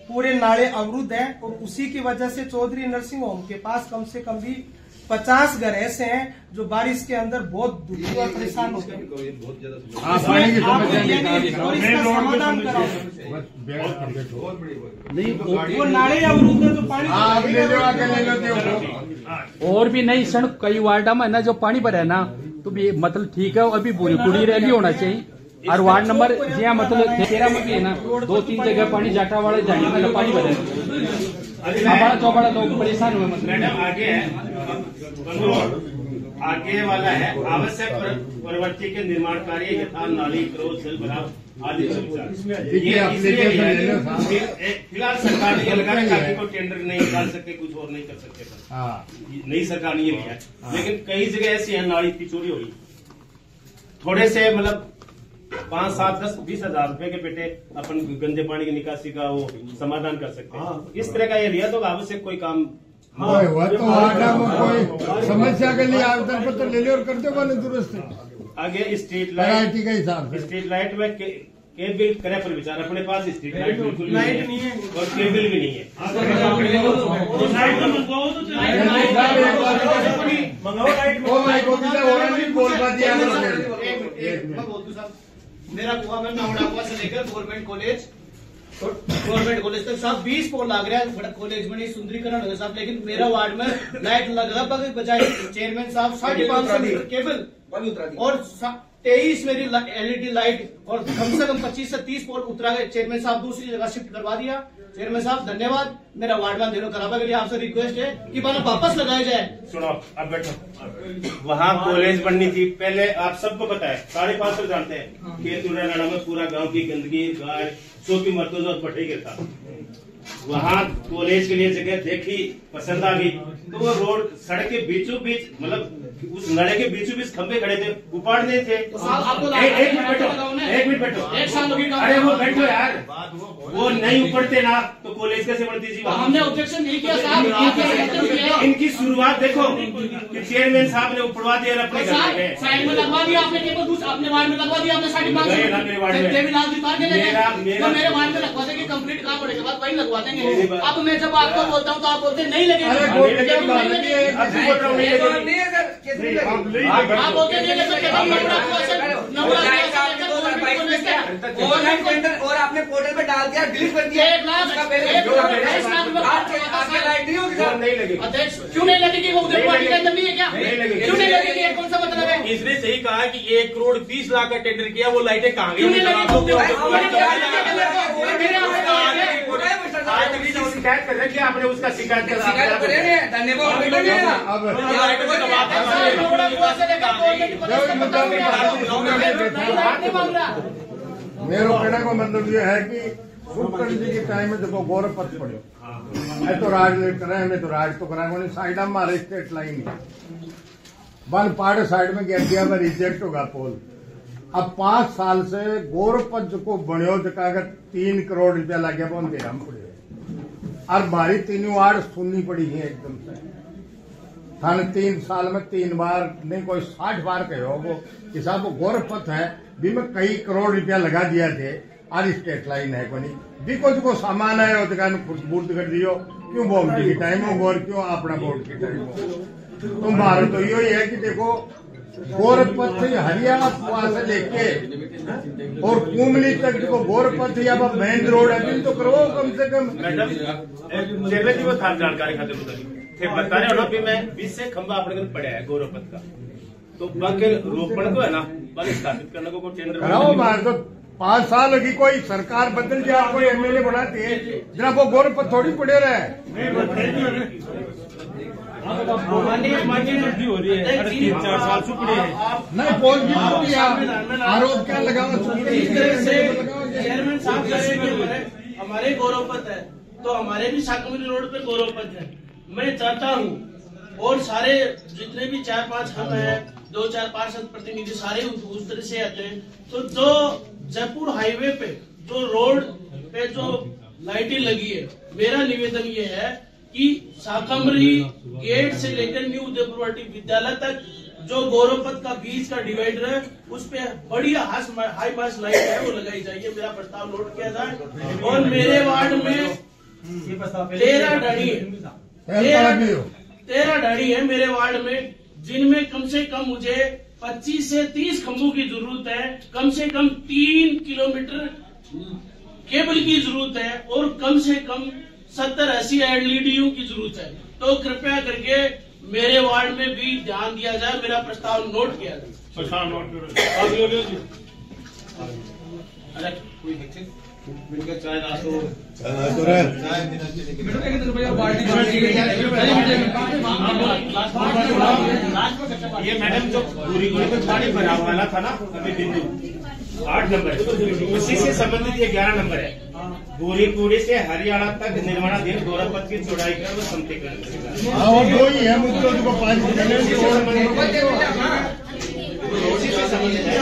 पूरे नाले अवरुद्ध हैं, और उसी की वजह से चौधरी नर्सिंग होम के पास कम से कम भी 50 घर ऐसे हैं जो बारिश के अंदर बहुत दुखी और परेशान होते हैं। समाधान कराओ, वो नाले अवरुद्ध है तो पानी और भी नहीं सड़क कई वार्डा में ना जो पानी भरा है ना, तो भी मतलब ठीक है, अभी पूरी पूरी रैली होना चाहिए। और वार्ड नंबर जहाँ मतलब 13 में भी है ना, 2-3 जगह पानी जाटा वाले जाने में पानी भरा है, बड़ा चौबड़ा लोग परेशान हुए। मैडम आगे है, आगे वाला है आवश्यक प्रवृत्ति के निर्माण कार्य यथा नाली क्रोध जल भराव आदि फिलहाल सरकार ने लगा रखा कि कोई टेंडर नहीं निकाल सकते, कुछ और नहीं कर सकते, नई सरकार ने ये लिया है। लेकिन कई जगह ऐसी है नाली इतनी चोरी हो गई, थोड़े से मतलब 5, 7, 10, 20 हजार रुपए के पेटे अपन गंदे पानी की निकासी का वो समाधान कर सकते हैं। इस तरह का एरिया तो आवश्यक कोई काम कोई समस्या के लिए आवेदन पत्र ले लो और करते बने दुरुस्त। आगे स्ट्रीट लाइट के हिसाब से स्ट्रीट लाइट में केबल करे पर विचार, अपने पास स्ट्रीट लाइट बिल्कुल नहीं है और केबल भी नहीं है। मेरा कुआ में नौड़ा कुआ से लेकर गवर्नमेंट कॉलेज तक सब 20 पोल लग रहा है, बड़ा कॉलेज में नहीं सुंदरीकरण हो साहब, लेकिन मेरा वार्ड में लाइट लगभग बजाय चेयरमैन साहब 550 मीटर केबल और 23 मेरी LED लाइट और कम से कम 25 से 30 पोल उतरा गए। चेयरमैन साहब दूसरी जगह शिफ्ट करवा दिया। चेयरमैन साहब धन्यवाद, मेरा वार्ड में अंधेरों खराबा के लिए आपसे रिक्वेस्ट है कि बना वापस लगाया जाए। सुनो अब बैठो, वहाँ कॉलेज बननी थी पहले, आप सबको पता है, 550 जानते हैं कि तुरानाड़ा में पूरा गांव की गंदगी गाय 100 की मरतबा पटे गिरता, वहाँ कॉलेज के लिए जगह देखी, पसंद आ गई, तो वो रोड सड़क के बीचों बीच, मतलब उस नड़े के बीचों बीच खंबे खड़े थे, उपाड़ने थे। एक मिनट बैठो, एक साल होगी। अरे वो बैठो यार, वो नहीं उपड़ते ना तो कॉलेज कैसे बढ़ती जी? हमने ऑब्जेक्शन नहीं किया साहब। इनकी शुरुआत देखो कि चेयरमैन साहब ने उपड़वा दिया अपने घर में, साइड में लगवा दिया आपने, अपने वार्ड में लगवा दिया आपने, साइड में मेरे वार्ड में लगवा देंगे, कंप्लीट काम पड़ेगा बाद वही लगवा देंगे। अब मैं जब आपको बोलता हूँ तो आप बोलते नहीं लगेगा, आप बोलते और आपने पोर्टल पे डाल दिया, डिलीट कर दिया। 1 लाख नहीं लगेगी। अध्यक्ष क्यों नहीं लगेगी? वो उधर पार्टी के अंदर नहीं है क्या? क्यों नहीं लगेगी? कौन सा मतलब है? इसने सही कहा कि 1 करोड़ 20 लाख का टेंडर किया, वो लाइटें कहाँ गई? क्यों नहीं लगेगी? शिकायत कर रहे, आपने उसका शिकायत मेरा कहने का मतलब ये है कि सुखकरण जी के टाइम में देखो गौरव पथ पड़ो, मैं तो राज नहीं कर रहे, मैं तो राज तो करा साइड में हमारे स्टेट लाइन बन पाड़े साइड में गया में रिजेक्ट होगा पोल। अब 5 साल से गौरव पथ को बनो जगह अगर 3 करोड़ रुपया लग गया बहुत देना पड़े और हमारी 3 वार्ड सुननी पड़ी है एकदम से। थाने 3 साल में 3 बार नहीं कोई 60 बार कहो वो हिसाब वो गौरव पथ है भी में कई करोड़ रुपया लगा दिया थे और स्टेट लाइन है कोई भी को सामान है खुशबूर्द कर दियो क्यों बोमटी की टाइम हो और क्यों अपना बोर्ड की टाइम हो। तो हमारा तो यही है कि देखो गोरखपथ से हरियाणा से लेके और कुमली तक जो गोरखपथ या मेन रोड है तो करो कम से कम। मैडम जी वो था जानकारी खातिर बता रहे हो ना, मैं 20 से खंबा अपने पड़ा है गोरखपथ का, तो बाकी रोपण को है ना बल स्थापित करने को टेंडर कराओ मार तो 5 साल होगी कोई सरकार बदल जाए कोई एमएलए बनाती है जरा वो गोरखपथ थोड़ी पड़े रहे। हो रही है 3-4 साल से पड़े नहीं पोल भी आरोप क्या लगाओ चेयरमैन साहब हमारे गौरवपथ है तो हमारे भी शाकंभरी रोड पे गौरवपथ है। मैं चाहता हूँ और सारे जितने भी 4-5 हम हैं 2-4 पार्षद प्रतिनिधि सारे उस तरह से आते हैं, तो जो जयपुर हाईवे पे जो रोड पे जो लाइटें लगी है, मेरा निवेदन ये है कि शाकंभरी गेट से लेकर न्यू उदयपुरवाटी विद्यालय तक जो गौरवपथ का बीच का डिवाइडर है उस पे बढ़िया हाई मास लाइट है वो लगाई जाइए, मेरा प्रस्ताव नोट किया जाए। और मेरे वार्ड में 13 डाणी है, 13 डाणी है मेरे वार्ड में, जिनमें कम से कम मुझे 25 से 30 खंभों की जरूरत है, कम से कम 3 किलोमीटर केबल की जरूरत है और कम से कम 70-80 एलईडीओ की जरूरत है। तो कृपया करके मेरे वार्ड में भी ध्यान दिया जाए, मेरा प्रस्ताव नोट किया जाए। ये मैडम जो पूरी पानी भरा वाला था ना अभी बिंदु 8 नंबर उसी से संबंधित ये 11 नंबर है। गोरीपुरी से हरियाणा तक निर्माणाधीन गौरवपथ की चौड़ाई का वो समतीकरण दो ही है मुझे को 5 उसी से संबंधित है।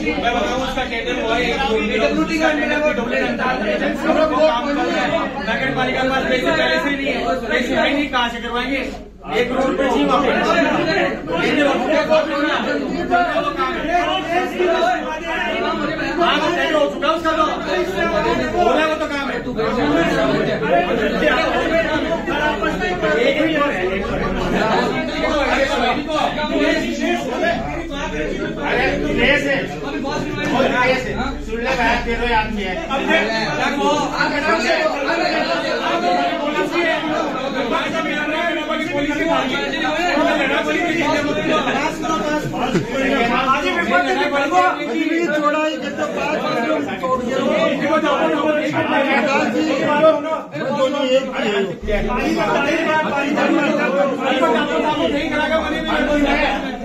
मैं बताऊँ उसका टेंडर हुआ नगर पालिका के पास पैसे पहले से नहीं है, पैसे है नहीं, कहाँ से करवाएंगे? 1 करोड़ रुपए जी वहाँ हो चुका उसका तो बोला वो तो काम है। सुन लगा 13 आदमी है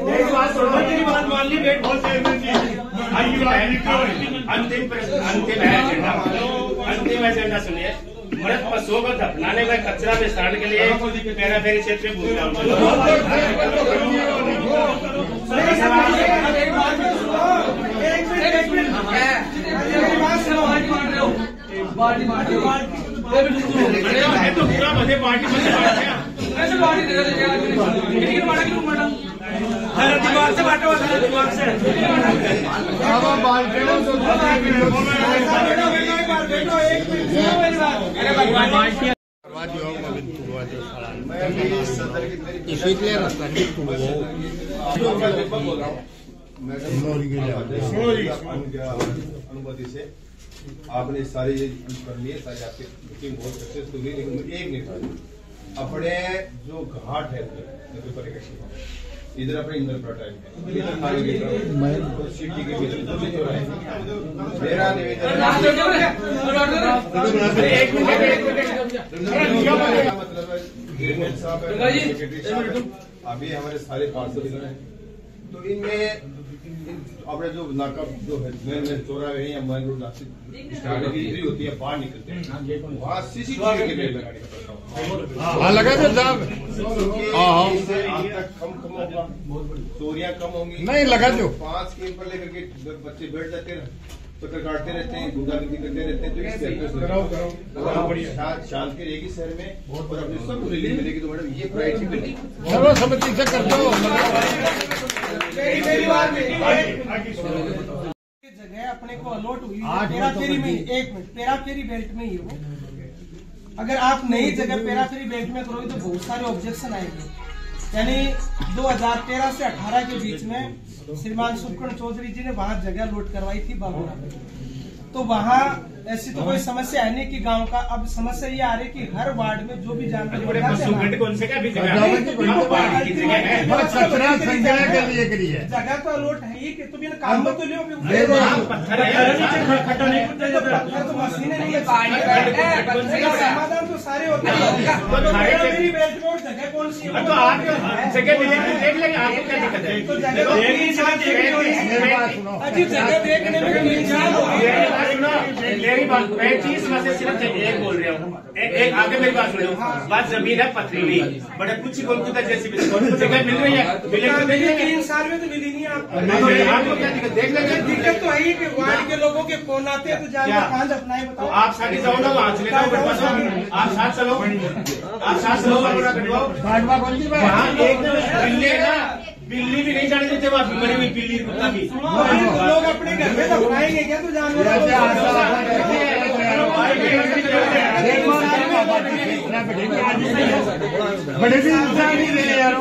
बात मान ली बेट बहुत अंतिम एजेंडा सुनिए। मृत पशुओं को दफनाने में कचरा विस्तार के लिए पैराफेरी क्षेत्र में तो पूरा मध्य पार्टी दिमाग से बांटो दिमाग से अनुमति से आपने सारी कर लिए, सारी आपकी बुकिंग बहुत सक्सेसफुल हुई, लेकिन एक नहीं था अपने जो घाट है इधर अपने इंद्रपुरा टाइप सिटी के बीच मेरा निवेदन मतलब अभी हमारे सारे पार्सल हैं, तो इनमें अपने जो नाका जो है मेन चौराहे या मेन रोड एंट्री होती है, बाहर निकलते हैं वहाँ सीसीटीवी के लगा दो साहब, कम होगा, चोरियां कम होंगी। नहीं लगा दो। 5 स्कीम पर लेकर के बच्चे बैठ जाते हैं, चक्कर काटते रहते हैं, गुंडागर्दी करते रहते हैं, तो इस शांति रहेगी शहर में और अपने सब रिलीज मिलेगी। तो मैडम ये प्रायोरिटी मिलेगी, सर्वसम्मति से कर दो। जगह अपने को अलॉट हुई पेराफेरी में, 1 मिनट, पेराफेरी बेल्ट में ही हो। अगर आप नई जगह पेराफेरी बेल्ट में करोगे तो बहुत सारे ऑब्जेक्शन आएंगे। यानी 2013 से 18 के बीच में श्रीमान सुखकर्ण चौधरी जी ने वहां जगह लॉट करवाई थी बाबूरा में, तो वहां ऐसी तो कोई समस्या है नहीं कि गांव का। अब समस्या ये आ रही कि हर वार्ड में जो भी जानवर कौन से क्या जगह तो अलॉट है ही कि तुम काम में तो लियो, मशीनें नहीं है, समाधान तो सारे होते हैं। जगह कौन सी है तो आप जगह देख लेंगे, आपको क्या दिक्कत है? तो जगह देखने में मेरी बात, मैं 30 में से सिर्फ एक बोल रहा हूँ, एक आगे मेरी बात सुनो। बात जमीन है पथरीली, बड़े कुछ कोलकाता जैसी जगह मिल रही है, मिलेगी 3 साल में तो मिली नहीं आपको क्या दिक्कत? देख लेंगे, दिक्कत तो है ही कि वार्ड के लोगों के फोन आते हैं तो जानवर कहाँ अपनाए बताओ। आप साथ जाओ ना, वहाँ चले जाओ, आप साथ चलो, आप साथ चलो, वहाँ एक बिल्ली है ना, बिल्ली भी नहीं जाने देते वहाँ, बड़ी हुई बिल्ली कुत्ता भी लोग अपने घर में तो खाएंगे क्या? तो जानवर बड़े भी इंसान ही रहे यार।